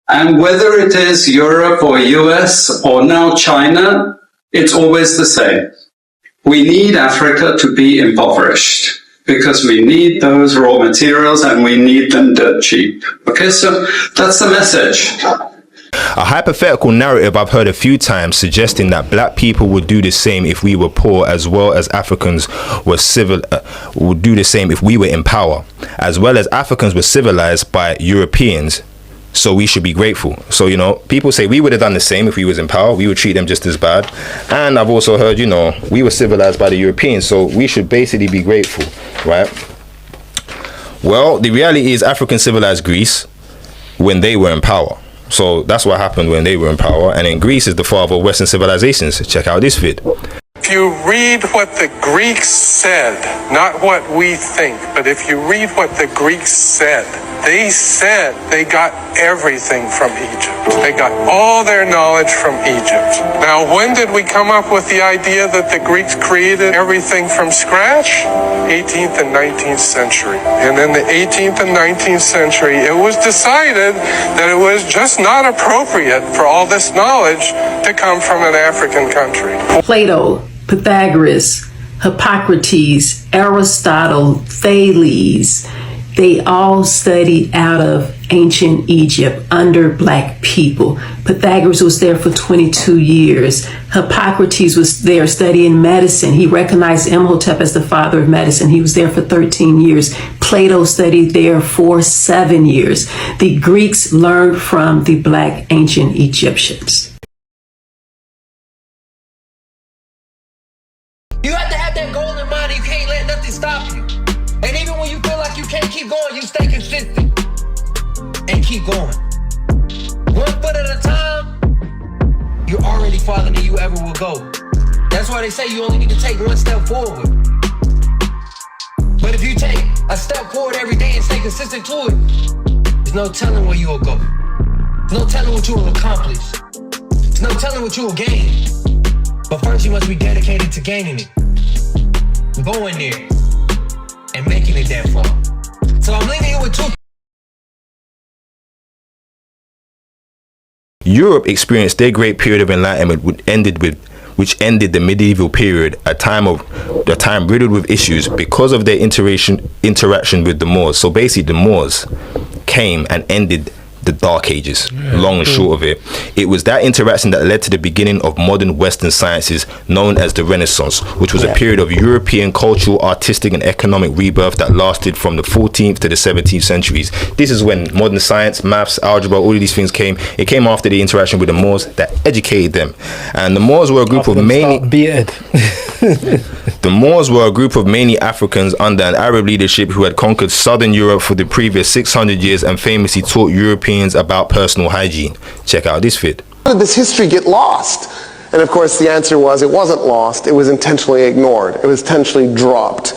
And whether it is Europe or US or now China, it's always the same. We need Africa to be impoverished because we need those raw materials and we need them dirt cheap. Okay, so that's the message. A hypothetical narrative I've heard a few times suggesting that black people would do the same if we were poor, as well as Africans were would do the same if we were in power, as well as Africans were civilized by Europeans. So we should be grateful. So, you know, people say we would have done the same if we was in power. We would treat them just as bad. And I've also heard, you know, we were civilized by the Europeans. So we should basically be grateful, right? Well, the reality is Africans civilized Greece when they were in power. So that's what happened when they were in power. And then Greece is the father of Western civilizations. Check out this vid. If you read what the Greeks said, not what we think, but if you read what the Greeks said they got everything from Egypt. They got all their knowledge from Egypt. Now, when did we come up with the idea that the Greeks created everything from scratch? 18th and 19th century. And in the 18th and 19th century, it was decided that it was just not appropriate for all this knowledge to come from an African country. Plato, Pythagoras, Hippocrates, Aristotle, Thales, they all studied out of ancient Egypt under black people. Pythagoras was there for 22 years. Hippocrates was there studying medicine. He recognized Imhotep as the father of medicine. He was there for 13 years. Plato studied there for 7 years. The Greeks learned from the black ancient Egyptians. You have to have that goal in mind. You can't let nothing stop you. And even when you feel like you can't keep going, you stay consistent and keep going. 1 foot at a time, you're already farther than you ever will go. That's why they say you only need to take 1 step forward. But if you take a step forward every day and stay consistent to it, there's no telling where you will go. There's no telling what you will accomplish. There's no telling what you will gain. But first you must be dedicated to gaining it, going there, and making it that far. So I'm leaving you with 2. Europe experienced their great period of enlightenment, which ended the medieval period, a time riddled with issues because of their interaction with the Moors. So basically, the Moors came and ended the Dark Ages, long and short of it. It was that interaction that led to the beginning of modern Western sciences known as the Renaissance, which was a period of European cultural, artistic and economic rebirth that lasted from the 14th to the 17th centuries. This is when modern science, maths, algebra, all of these things came. It came after the interaction with the Moors that educated them. And the Moors were a group of the Moors were a group of mainly Africans under an Arab leadership who had conquered southern Europe for the previous 600 years and famously taught Europeans about personal hygiene. Check out this vid. How did this history get lost? And of course the answer was it wasn't lost, it was intentionally ignored, it was intentionally dropped.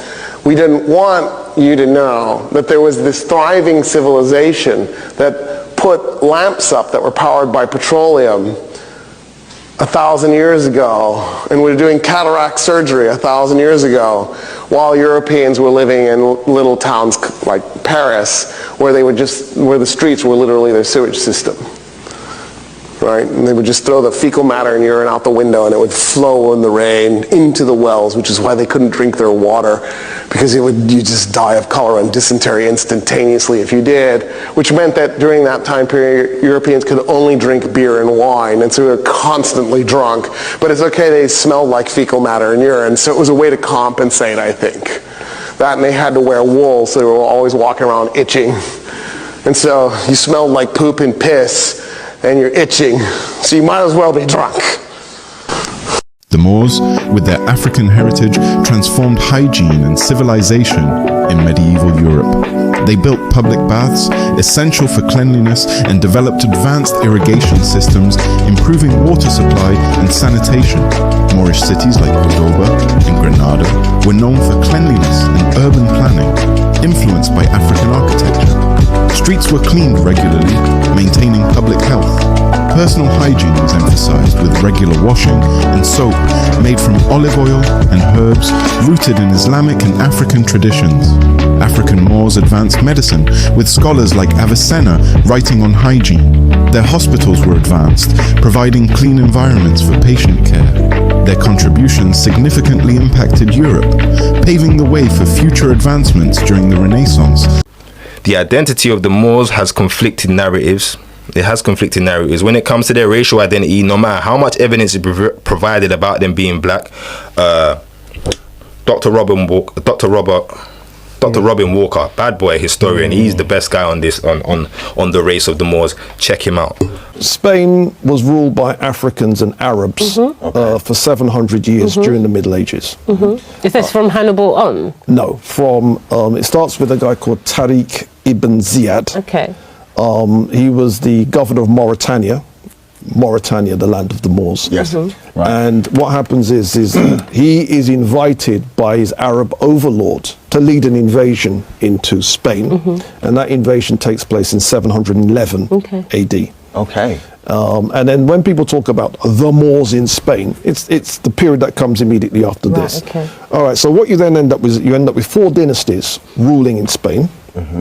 We didn't want you to know that there was this thriving civilization that put lamps up that were powered by petroleum 1,000 years ago, and we were doing cataract surgery 1,000 years ago, while Europeans were living in little towns like Paris, where the streets were literally their sewage system. Right? And they would just throw the fecal matter and urine out the window, and it would flow in the rain into the wells, which is why they couldn't drink their water, because you'd just die of cholera and dysentery instantaneously if you did, which meant that during that time period, Europeans could only drink beer and wine, and so they were constantly drunk. But it's okay, they smelled like fecal matter and urine, so it was a way to compensate, I think. That, and they had to wear wool, so they were always walking around itching. And so you smelled like poop and piss, and you're itching, so you might as well be drunk. The Moors, with their African heritage, transformed hygiene and civilization in medieval Europe. They built public baths, essential for cleanliness, and developed advanced irrigation systems, improving water supply and sanitation. Moorish cities like Cordoba and Granada were known for cleanliness and urban planning, influenced by African architecture. Streets were cleaned regularly, maintaining public health. Personal hygiene was emphasized with regular washing and soap made from olive oil and herbs rooted in Islamic and African traditions. African Moors advanced medicine, with scholars like Avicenna writing on hygiene. Their hospitals were advanced, providing clean environments for patient care. Their contributions significantly impacted Europe, paving the way for future advancements during the Renaissance. The identity of the Moors has conflicting narratives. It has conflicting narratives when it comes to their racial identity. No matter how much evidence is provided about them being black, Dr. Robin Walker, bad boy historian, he's the best guy on this on the race of the Moors. Check him out. Spain was ruled by Africans and Arabs for 700 years during the Middle Ages. Is this from Hannibal on? No, from it starts with a guy called Tariq ibn Ziyad. Okay. He was the governor of Mauritania, the land of the Moors. Yes. Right. And what happens is he is invited by his Arab overlord to lead an invasion into Spain, and that invasion takes place in 711 AD. Okay. And then when people talk about the Moors in Spain, it's the period that comes immediately after this. Okay. All right. So what you then end up with, you end up with 4 dynasties ruling in Spain.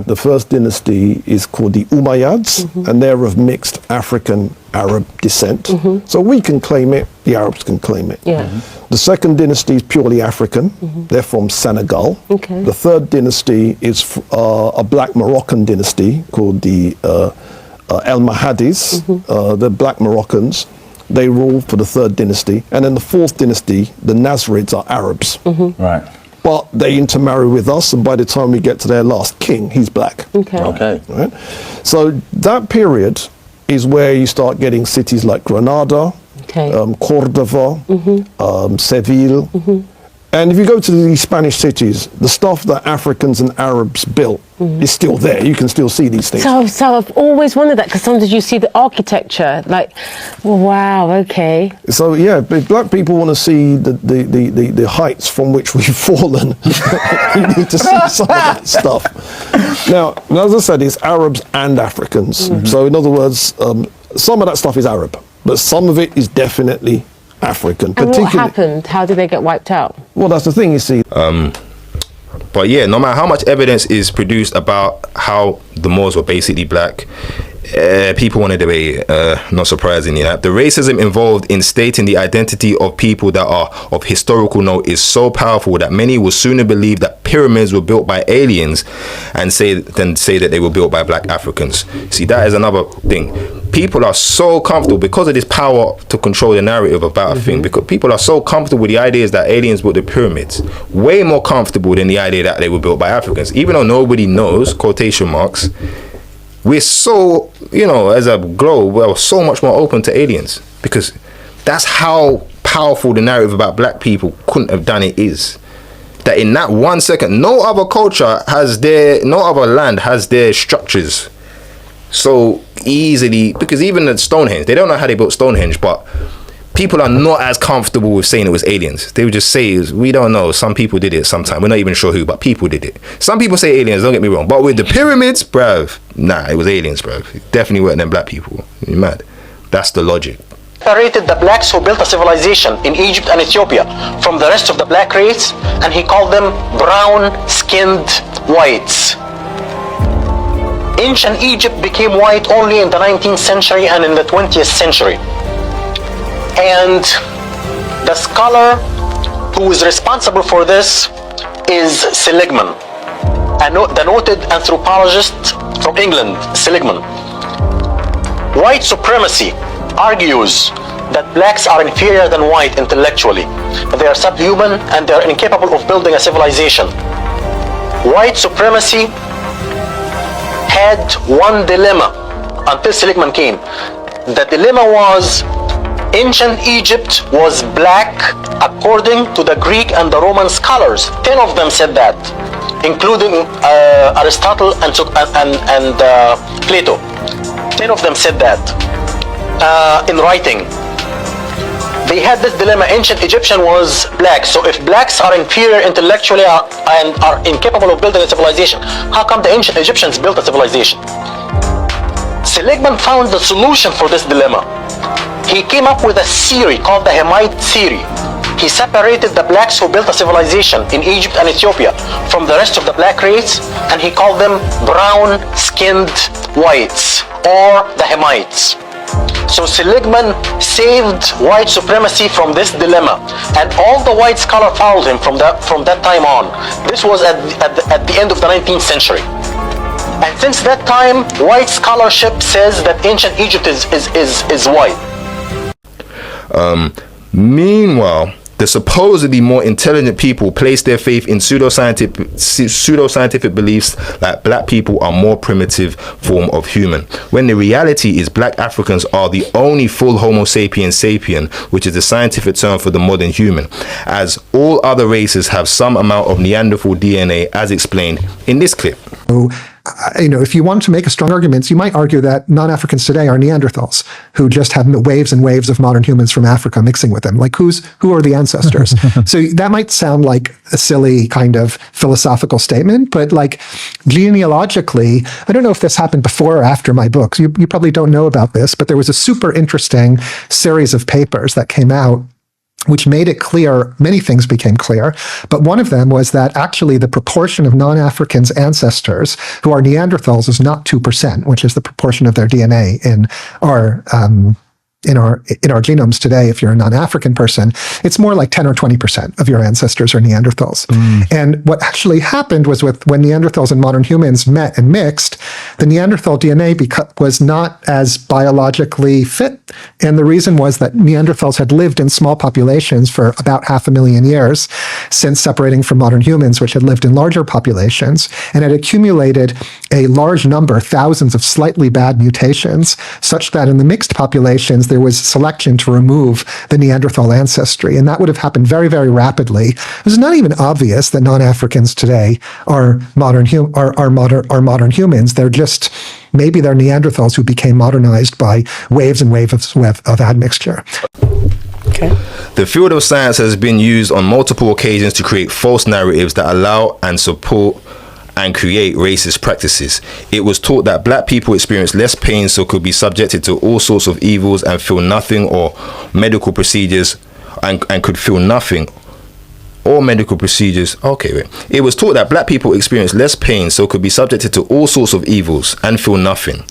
The first dynasty is called the Umayyads, and they're of mixed African-Arab descent. So we can claim it, the Arabs can claim it. The second dynasty is purely African. They're from Senegal. The third dynasty is a black Moroccan dynasty called the El Mahadis, the black Moroccans. They rule for the third dynasty. And then the fourth dynasty, the Nasrids, are Arabs. Right. But they intermarry with us, and by the time we get to their last king, he's black. Okay. Right? So that period is where you start getting cities like Granada, Cordova, Seville. And if you go to the Spanish cities, the stuff that Africans and Arabs built is still there. You can still see these things. So I've always wondered that, because sometimes you see the architecture, like, well, wow, okay. So yeah, if black people want to see the heights from which we've fallen, you need to see some of that stuff. Now, as I said, it's Arabs and Africans. So in other words, some of that stuff is Arab, but some of it is definitely African. And what happened? How did they get wiped out? Well, that's the thing, you see. But yeah, no matter how much evidence is produced about how the Moors were basically black, people want to debate it, not surprisingly. The racism involved in stating the identity of people that are of historical note is so powerful that many will sooner believe that pyramids were built by aliens than say that they were built by black Africans. See, that is another thing. People are so comfortable because of this power to control the narrative about a thing, because people are so comfortable with the ideas that aliens built the pyramids, way more comfortable than the idea that they were built by Africans. Even though nobody knows, quotation marks, we're so, as a globe, we're so much more open to aliens, because that's how powerful the narrative about black people couldn't have done it is. That in that 1 second, no other land has their structures so easily, because even at Stonehenge, they don't know how they built Stonehenge, but people are not as comfortable with saying it was aliens. They would just say, we don't know. Some people did it sometime. We're not even sure who, but people did it. Some people say aliens, don't get me wrong. But with the pyramids, bruv, nah, it was aliens, bruv. It definitely weren't them black people. You're mad. That's the logic. Separated the blacks who built a civilization in Egypt and Ethiopia from the rest of the black race, and he called them brown-skinned whites. Ancient Egypt became white only in the 19th century and in the 20th century. And the scholar who is responsible for this is Seligman, the noted anthropologist from England, Seligman. White supremacy argues that blacks are inferior than white intellectually. They are subhuman and they are incapable of building a civilization. White supremacy had one dilemma until Seligman came. The dilemma was ancient Egypt was black according to the Greek and the Roman scholars. 10 of them said that, including Aristotle and Plato. 10 of them said that in writing. They had this dilemma. Ancient Egyptian was black, so if blacks are inferior intellectually and are incapable of building a civilization, how come the ancient Egyptians built a civilization? Seligman found the solution for this dilemma. He came up with a theory called the Hamite theory. He separated the blacks who built a civilization in Egypt and Ethiopia from the rest of the black race, and he called them brown-skinned whites, or the Hamites. So Seligman saved white supremacy from this dilemma, and all the white scholars followed him from that time on. This was at the end of the 19th century. And since that time, white scholarship says that ancient Egypt is white. Meanwhile, the supposedly more intelligent people place their faith in pseudoscientific beliefs that black people are more primitive form of human, when the reality is black Africans are the only full Homo sapiens sapien, which is the scientific term for the modern human, as all other races have some amount of Neanderthal DNA, as explained in this clip. If you want to make a strong argument, you might argue that non-Africans today are Neanderthals who just have waves and waves of modern humans from Africa mixing with them. Like, who are the ancestors? So that might sound like a silly kind of philosophical statement, but like genealogically, I don't know if this happened before or after my books. You probably don't know about this, but there was a super interesting series of papers that came out which made it clear, many things became clear, but one of them was that actually the proportion of non-Africans ancestors who are Neanderthals is not 2%, which is the proportion of their DNA in our genomes today. If you're a non-African person, it's more like 10 or 20% of your ancestors are Neanderthals. And what actually happened was when Neanderthals and modern humans met and mixed, the Neanderthal DNA was not as biologically fit. And the reason was that Neanderthals had lived in small populations for about 500,000 years since separating from modern humans, which had lived in larger populations, and had accumulated a large number, thousands of slightly bad mutations, such that in the mixed populations, there was selection to remove the Neanderthal ancestry, and that would have happened very, very rapidly. It was not even obvious that non-Africans today are modern humans. They're just maybe they're Neanderthals who became modernized by waves and waves of admixture. Okay. The field of science has been used on multiple occasions to create false narratives that allow and support and create racist practices. It was taught that black people experience less pain, so could be subjected to all sorts of evils and feel nothing, or medical procedures and could feel nothing or medical procedures. It was taught that black people experience less pain, so could be subjected to all sorts of evils and feel nothing,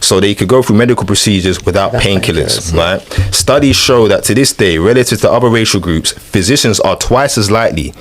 so they could go through medical procedures without painkillers, right? Studies show that to this day, relative to other racial groups, physicians are twice as likely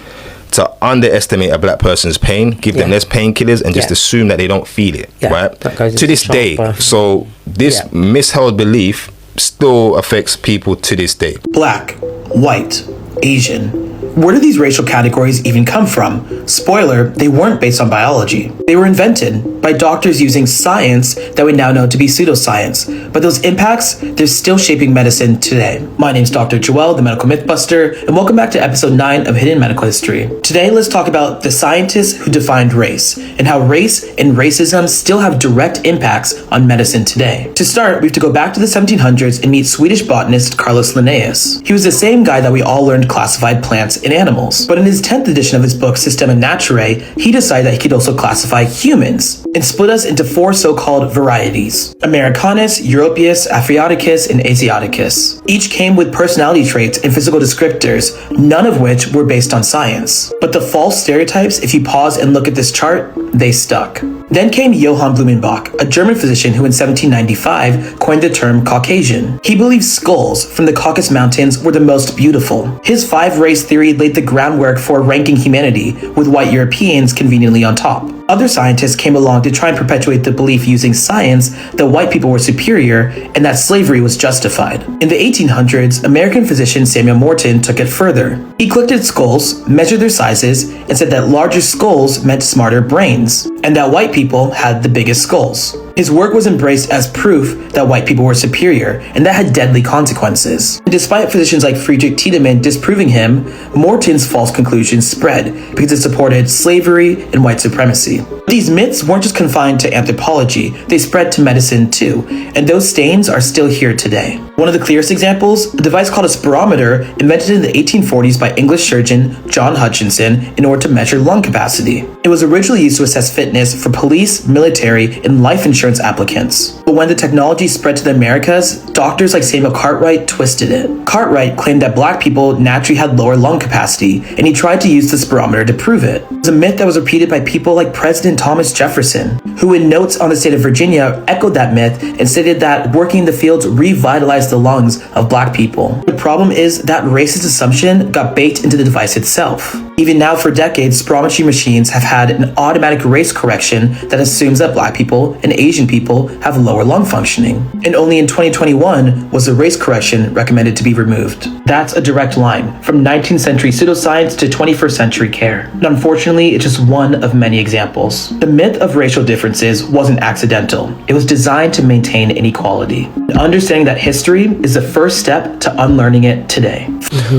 to underestimate a black person's pain, give them less painkillers, and just assume that they don't feel it, right? To this day. So this misheld belief still affects people to this day. Black, white, Asian, Where do these racial categories even come from? Spoiler, they weren't based on biology. They were invented by doctors using science that we now know to be pseudoscience. But those impacts, they're still shaping medicine today. My name's Dr. Joel, the Medical Mythbuster, and welcome back to episode 9 of Hidden Medical History. Today, let's talk about the scientists who defined race, and how race and racism still have direct impacts on medicine today. To start, we have to go back to the 1700s and meet Swedish botanist Carolus Linnaeus. He was the same guy that we all learned classified plants and animals. But in his 10th edition of his book, Systema Naturae, he decided that he could also classify humans, and split us into 4 so-called varieties: Americanus, Europaeus, Afriaticus, and Asiaticus. Each came with personality traits and physical descriptors, none of which were based on science. But the false stereotypes, if you pause and look at this chart, they stuck. Then came Johann Blumenbach, a German physician who in 1795 coined the term Caucasian. He believed skulls from the Caucasus Mountains were the most beautiful. His 5-race theory laid the groundwork for ranking humanity, with white Europeans conveniently on top. Other scientists came along to try and perpetuate the belief using science that white people were superior and that slavery was justified. In the 1800s, American physician Samuel Morton took it further. He looked at skulls, measured their sizes, and said that larger skulls meant smarter brains, and that white people had the biggest skulls. His work was embraced as proof that white people were superior, and that had deadly consequences. And despite physicians like Friedrich Tiedemann disproving him, Morton's false conclusions spread because it supported slavery and white supremacy. These myths weren't just confined to anthropology, they spread to medicine too, and those stains are still here today. One of the clearest examples, a device called a spirometer, invented in the 1840s by English surgeon John Hutchinson in order to measure lung capacity. It was originally used to assess fitness for police, military, and life insurance applicants. But when the technology spread to the Americas, doctors like Samuel Cartwright twisted it. Cartwright claimed that black people naturally had lower lung capacity, and he tried to use the spirometer to prove it. It was a myth that was repeated by people like President Thomas Jefferson, who in notes on the state of Virginia echoed that myth and stated that working in the fields revitalized the lungs of black people. The problem is that racist assumption got baked into the device itself. Even now, for decades, spirometry machines have had an automatic race correction that assumes that black people and Asian people have lower lung functioning. And only in 2021 was the race correction recommended to be removed. That's a direct line from 19th century pseudoscience to 21st century care. And unfortunately, it's just one of many examples. The myth of racial differences wasn't accidental. It was designed to maintain inequality. And understanding that history is the first step to unlearning it today.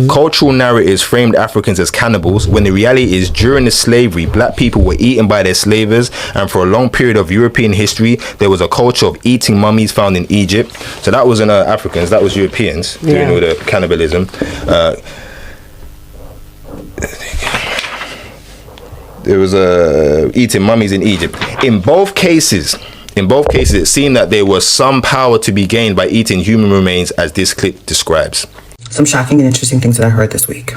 Cultural narratives framed Africans as cannibals, when the reality is during the slavery, black people were eaten by their slavers, and for a long period of European history, there was a culture of eating mummies found in Egypt. So that wasn't Africans, that was Europeans doing all the cannibalism. There was eating mummies in Egypt. In both cases, it seemed that there was some power to be gained by eating human remains, as this clip describes. Some shocking and interesting things that I heard this week.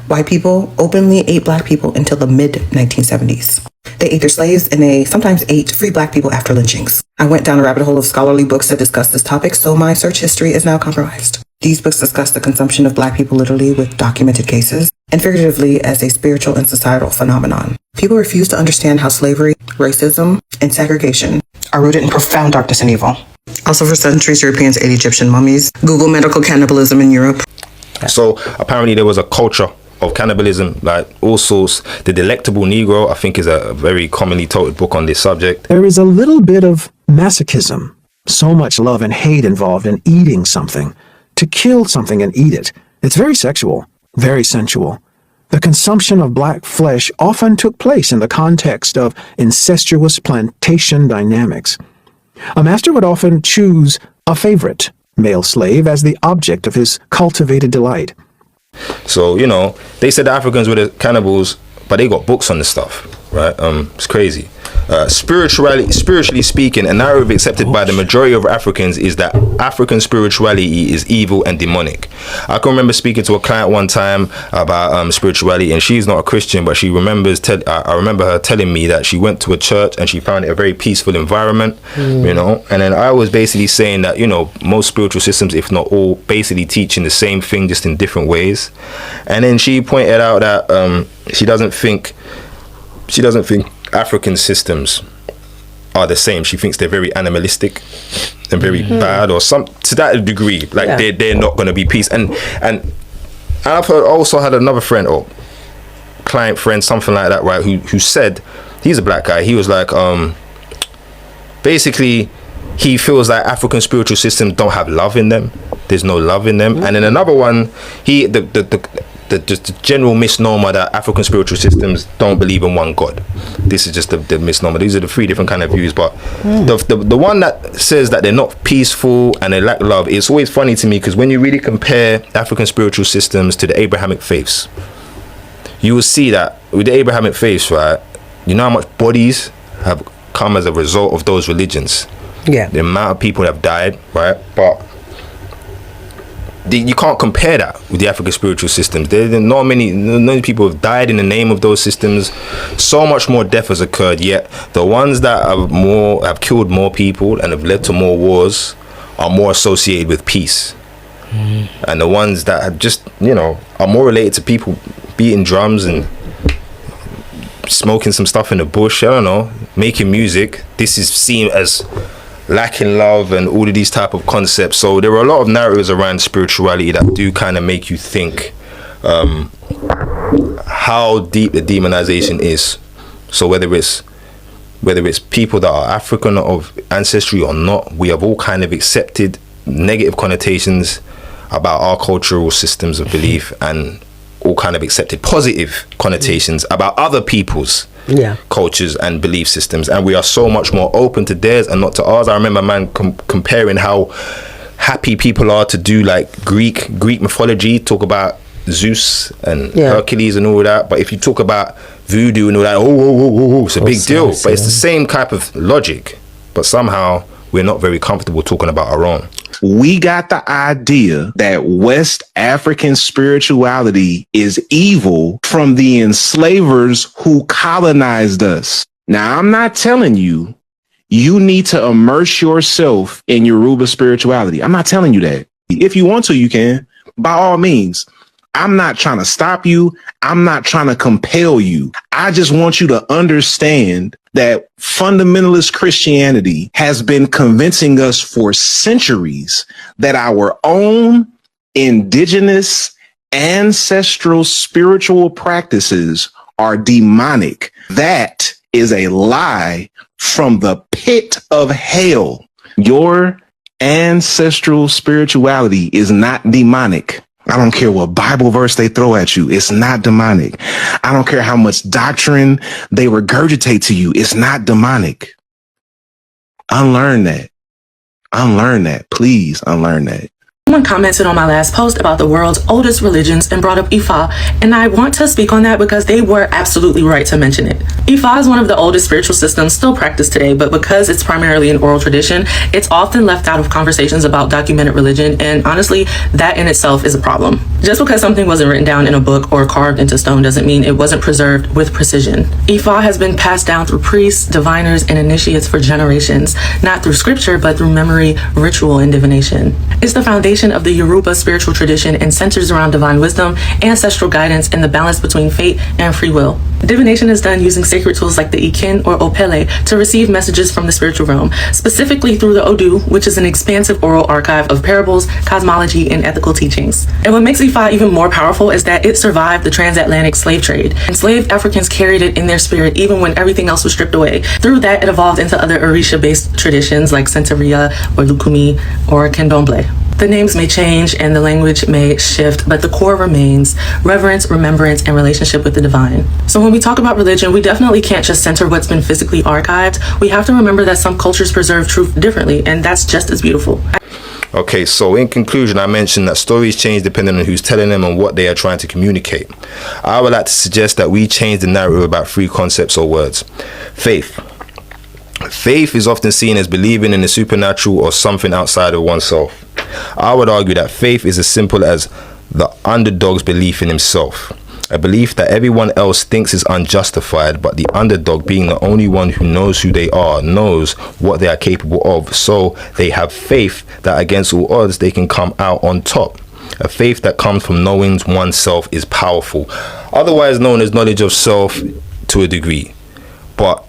White people openly ate black people until the mid-1970s. They ate their slaves, and they sometimes ate free black people after lynchings. I went down a rabbit hole of scholarly books that discuss this topic, so my search history is now compromised. These books discuss the consumption of black people literally with documented cases, and figuratively as a spiritual and societal phenomenon. People refuse to understand how slavery, racism, and segregation are rooted in profound darkness and evil. Also, for centuries, Europeans ate Egyptian mummies. Google medical cannibalism in Europe. So apparently there was a culture of cannibalism, like all sorts. The Delectable Negro, I think, is a very commonly touted book on this subject. There is a little bit of masochism, so much love and hate involved in eating something. To kill something and eat it, it's very sexual, very sensual. The consumption of black flesh often took place in the context of incestuous plantation dynamics. A master would often choose a favorite male slave as the object of his cultivated delight. So, they said the Africans were the cannibals, but they got books on this stuff, right? It's crazy. Spiritually speaking, a narrative accepted by the majority of Africans is that African spirituality is evil and demonic. I can remember speaking to a client one time about spirituality, and she's not a Christian, but she remembers. I remember her telling me that she went to a church and she found it a very peaceful environment, And then I was basically saying that most spiritual systems, if not all, basically teaching the same thing just in different ways. And then she pointed out that she doesn't think African systems are the same. She thinks they're very animalistic and very bad, or some to that degree. Like they're not going to be peace. And I've also had another friend, or client friend, something like that, right? Who said, he's a black guy. He was like, basically, he feels like African spiritual systems don't have love in them. There's no love in them. And then another one, the general misnomer that African spiritual systems don't believe in one God. This is just the misnomer. These are the three different kind of views. But the one that says that they're not peaceful and they lack love, it's always funny to me, because when you really compare African spiritual systems to the Abrahamic faiths, you will see that with the Abrahamic faiths, right, you know how much bodies have come as a result of those religions. Yeah. The amount of people that have died, right? But you can't compare that with the African spiritual systems. Not many people have died in the name of those systems. So much more death has occurred, yet the ones that have killed more people and have led to more wars are more associated with peace. And the ones that have just, are more related to people beating drums and smoking some stuff in the bush, I don't know, making music, this is seen as lacking love and all of these type of concepts. So there are a lot of narratives around spirituality that do kind of make you think how deep the demonization is. So whether it's people that are African of ancestry or not, we have all kind of accepted negative connotations about our cultural systems of belief, and all kind of accepted positive connotations about other people's cultures and belief systems, and we are so much more open to theirs and not to ours. I remember comparing how happy people are to do like Greek mythology, talk about Zeus and Hercules and all that, but if you talk about voodoo and all that, it's a big deal. But it's the same type of logic, but somehow we're not very comfortable talking about our own. We got the idea that West African spirituality is evil from the enslavers who colonized us. Now, I'm not telling you need to immerse yourself in Yoruba spirituality. I'm not telling you that. If you want to, you can, by all means. I'm not trying to stop you. I'm not trying to compel you. I just want you to understand that fundamentalist Christianity has been convincing us for centuries that our own indigenous ancestral spiritual practices are demonic. That is a lie from the pit of hell. Your ancestral spirituality is not demonic. I don't care what Bible verse they throw at you. It's not demonic. I don't care how much doctrine they regurgitate to you. It's not demonic. Unlearn that. Unlearn that. Please unlearn that. Someone commented on my last post about the world's oldest religions and brought up Ifa, and I want to speak on that because they were absolutely right to mention it. Ifa is one of the oldest spiritual systems still practiced today, but because it's primarily an oral tradition, it's often left out of conversations about documented religion, and honestly, that in itself is a problem. Just because something wasn't written down in a book or carved into stone doesn't mean it wasn't preserved with precision. Ifa has been passed down through priests, diviners, and initiates for generations, not through scripture, but through memory, ritual, and divination. It's the foundation of the Yoruba spiritual tradition and centers around divine wisdom, ancestral guidance, and the balance between fate and free will. Divination is done using sacred tools like the Ikin or Opele to receive messages from the spiritual realm, specifically through the Odu, which is an expansive oral archive of parables, cosmology, and ethical teachings. And what makes Ifa even more powerful is that it survived the transatlantic slave trade. Enslaved Africans carried it in their spirit even when everything else was stripped away. Through that, it evolved into other Orisha-based traditions like Santeria or Lukumi or Candomblé. The names may change and the language may shift, but the core remains: reverence, remembrance, and relationship with the divine. So when we talk about religion, we definitely can't just center what's been physically archived. We have to remember that some cultures preserve truth differently, and that's just as beautiful. Okay, so in conclusion, I mentioned that stories change depending on who's telling them and what they are trying to communicate. I would like to suggest that we change the narrative about three concepts or words. Faith. Faith is often seen as believing in the supernatural or something outside of oneself. I would argue that faith is as simple as the underdog's belief in himself. A belief that everyone else thinks is unjustified, but the underdog, being the only one who knows who they are, knows what they are capable of, so they have faith that against all odds they can come out on top. A faith that comes from knowing oneself is powerful, otherwise known as knowledge of self to a degree. But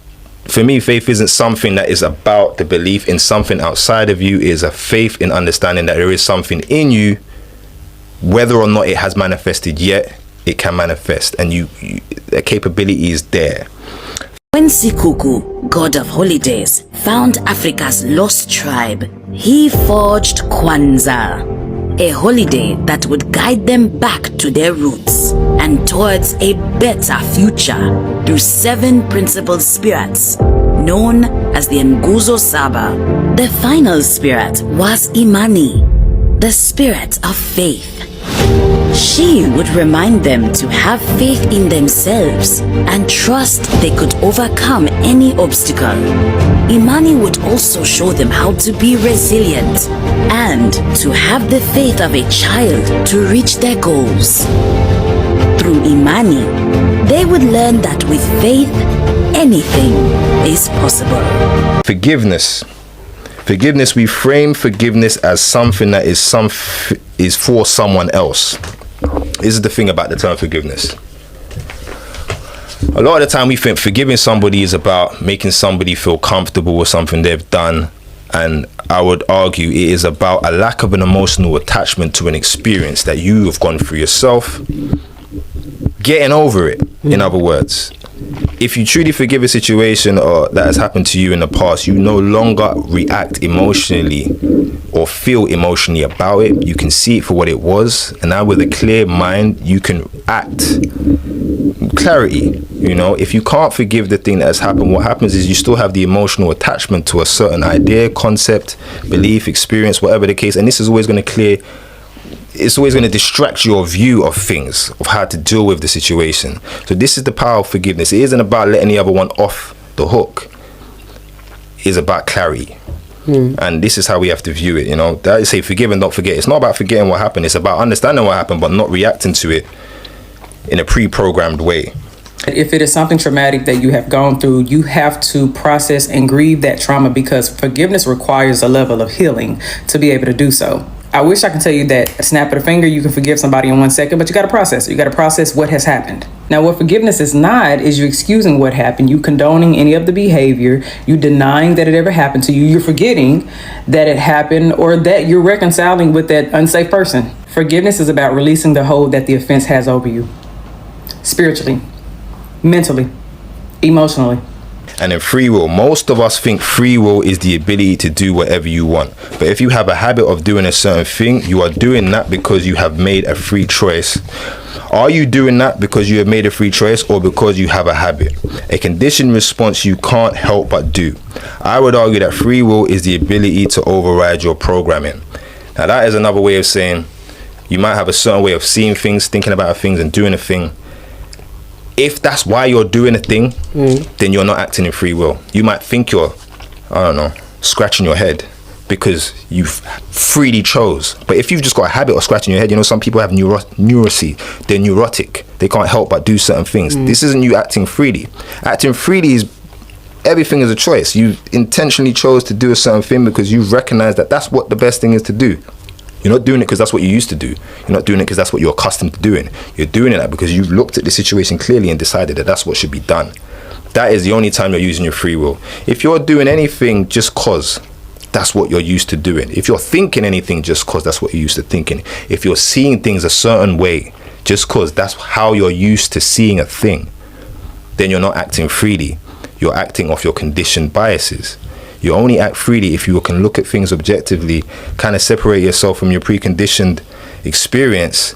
for me, faith isn't something that is about the belief in something outside of you. It is a faith in understanding that there is something in you, whether or not it has manifested yet, it can manifest, and the capability is there. When Sikuku, god of holidays, found Africa's lost tribe, he forged Kwanzaa, a holiday that would guide them back to their roots and towards a better future through 7 principal spirits known as the Nguzo Saba. The final spirit was Imani, the spirit of faith. She would remind them to have faith in themselves and trust they could overcome any obstacle. Imani would also show them how to be resilient and to have the faith of a child to reach their goals. Through Imani, they would learn that with faith, anything is possible. Forgiveness. Forgiveness, we frame forgiveness as something that is for someone else. This is the thing about the term forgiveness. A lot of the time we think forgiving somebody is about making somebody feel comfortable with something they've done, and I would argue it is about a lack of an emotional attachment to an experience that you have gone through yourself, getting over it, in other words. If you truly forgive a situation or that has happened to you in the past, you no longer react emotionally or feel emotionally about it. You can see it for what it was, and now with a clear mind, you can act. Clarity, if you can't forgive the thing that has happened, what happens is you still have the emotional attachment to a certain idea, concept, belief, experience, whatever the case, and this is always going to it's always going to distract your view of things, of how to deal with the situation. So this is the power of forgiveness. It isn't about letting the other one off the hook. It's about clarity. And this is how we have to view it, That is, say, forgive and don't forget. It's not about forgetting what happened. It's about understanding what happened, but not reacting to it in a pre-programmed way. If it is something traumatic that you have gone through, you have to process and grieve that trauma, because forgiveness requires a level of healing to be able to do so. I wish I could tell you that a snap of the finger, you can forgive somebody in 1 second, but you got to process it. You got to process what has happened. Now, what forgiveness is not is you excusing what happened, you condoning any of the behavior, you denying that it ever happened to you, you're forgetting that it happened, or that you're reconciling with that unsafe person. Forgiveness is about releasing the hold that the offense has over you, spiritually, mentally, emotionally. And in free will, most of us think free will is the ability to do whatever you want. But if you have a habit of doing a certain thing, you are doing that because you have made a free choice. Are you doing that because you have made a free choice, or because you have a habit? A conditioned response you can't help but do. I would argue that free will is the ability to override your programming. Now that is another way of saying you might have a certain way of seeing things, thinking about things, and doing a thing. If that's why you're doing a thing, then you're not acting in free will. You might think you're, scratching your head because you've freely chose. But if you've just got a habit of scratching your head, some people have neurosy. They're neurotic. They can't help but do certain things. This isn't you acting freely. Acting freely is everything is a choice. You intentionally chose to do a certain thing because you've recognized that that's what the best thing is to do. You're not doing it because that's what you used to do. You're not doing it because that's what you're accustomed to doing. You're doing it because you've looked at the situation clearly and decided that that's what should be done. That is the only time you're using your free will. If you're doing anything just cause, that's what you're used to doing. If you're thinking anything just cause, that's what you're used to thinking. If you're seeing things a certain way just cause, that's how you're used to seeing a thing, then you're not acting freely. You're acting off your conditioned biases. You only act freely if you can look at things objectively, kind of separate yourself from your preconditioned experience,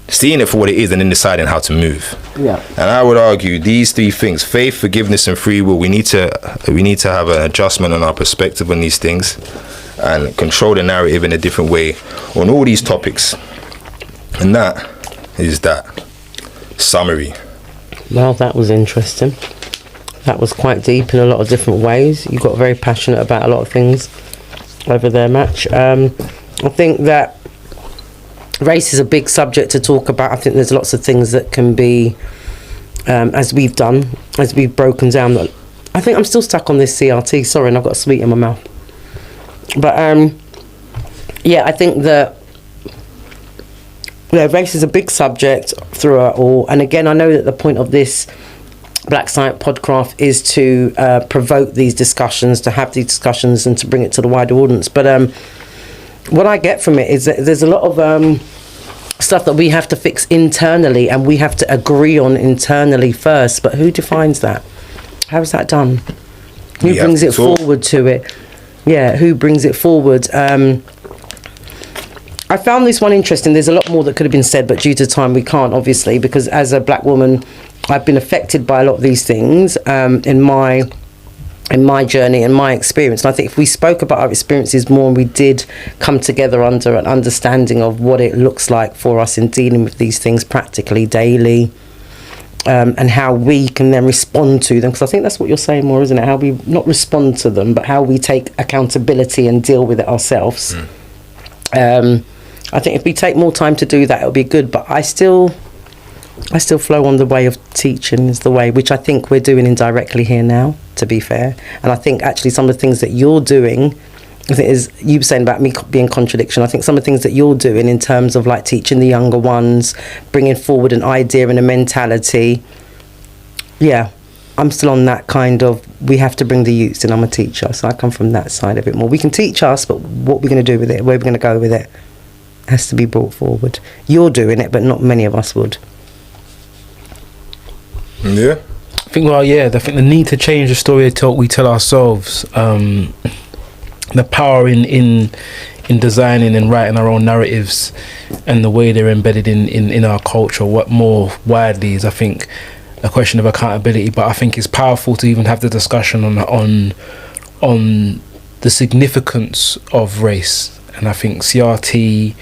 seeing it for what it is, and then deciding how to move. Yeah. And I would argue these 3 things: faith, forgiveness, and free will. We need to have an adjustment on our perspective on these things and control the narrative in a different way on all these topics. And that is that summary. Well, that was interesting. That was quite deep in a lot of different ways. You got very passionate about a lot of things over there, Match. I think that race is a big subject to talk about. I think there's lots of things that can be, as we've broken down. I think I'm still stuck on this CRT. Sorry, and I've got a sweet in my mouth. But I think that race is a big subject throughout all. And again, I know that the point of this Black Science Podcraft is to provoke these discussions, to have these discussions, and to bring it to the wider audience. But what I get from it is that there's a lot of stuff that we have to fix internally and we have to agree on internally first. But who defines that? How is that done? Who brings it forward to it? Yeah, who brings it forward? I found this one interesting. There's a lot more that could have been said, but due to time we can't, obviously, because as a black woman, I've been affected by a lot of these things in my journey and my experience. And I think if we spoke about our experiences more and we did come together under an understanding of what it looks like for us in dealing with these things practically daily, and how we can then respond to them, because I think that's what you're saying more, isn't it? How we not respond to them, but how we take accountability and deal with it ourselves. I think if we take more time to do that, it'll be good. But I still flow on the way of teaching is the way, which I think we're doing indirectly here now, to be fair. And I think actually some of the things that you're doing, I think is, you were saying about me being contradiction, I think some of the things that you're doing in terms of like teaching the younger ones, bringing forward an idea and a mentality, yeah, I'm still on that kind of, we have to bring the youths in. I'm a teacher, so I come from that side of it more. We can teach us, but what we're going to do with it, where we're going to go with it, has to be brought forward. You're doing it, but not many of us would. Yeah. I think, I think the need to change the story we tell ourselves, the power in designing and writing our own narratives and the way they're embedded in our culture, what more widely is, I think, a question of accountability. But I think it's powerful to even have the discussion on the significance of race. And I think CRT,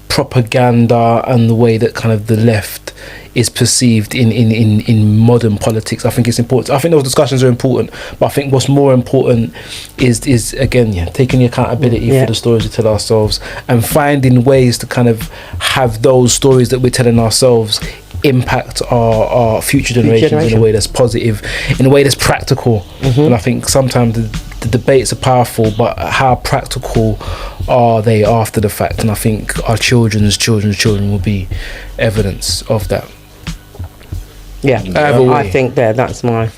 propaganda, and the way that kind of the left is perceived in modern politics, I think it's important. I think those discussions are important, but I think what's more important is again, taking the accountability for the stories we tell ourselves and finding ways to kind of have those stories that we're telling ourselves impact our future generations in a way that's positive, in a way that's practical. And I think sometimes the debates are powerful, but how practical are they after the fact? And I think our children's children will be evidence of that. I think that's my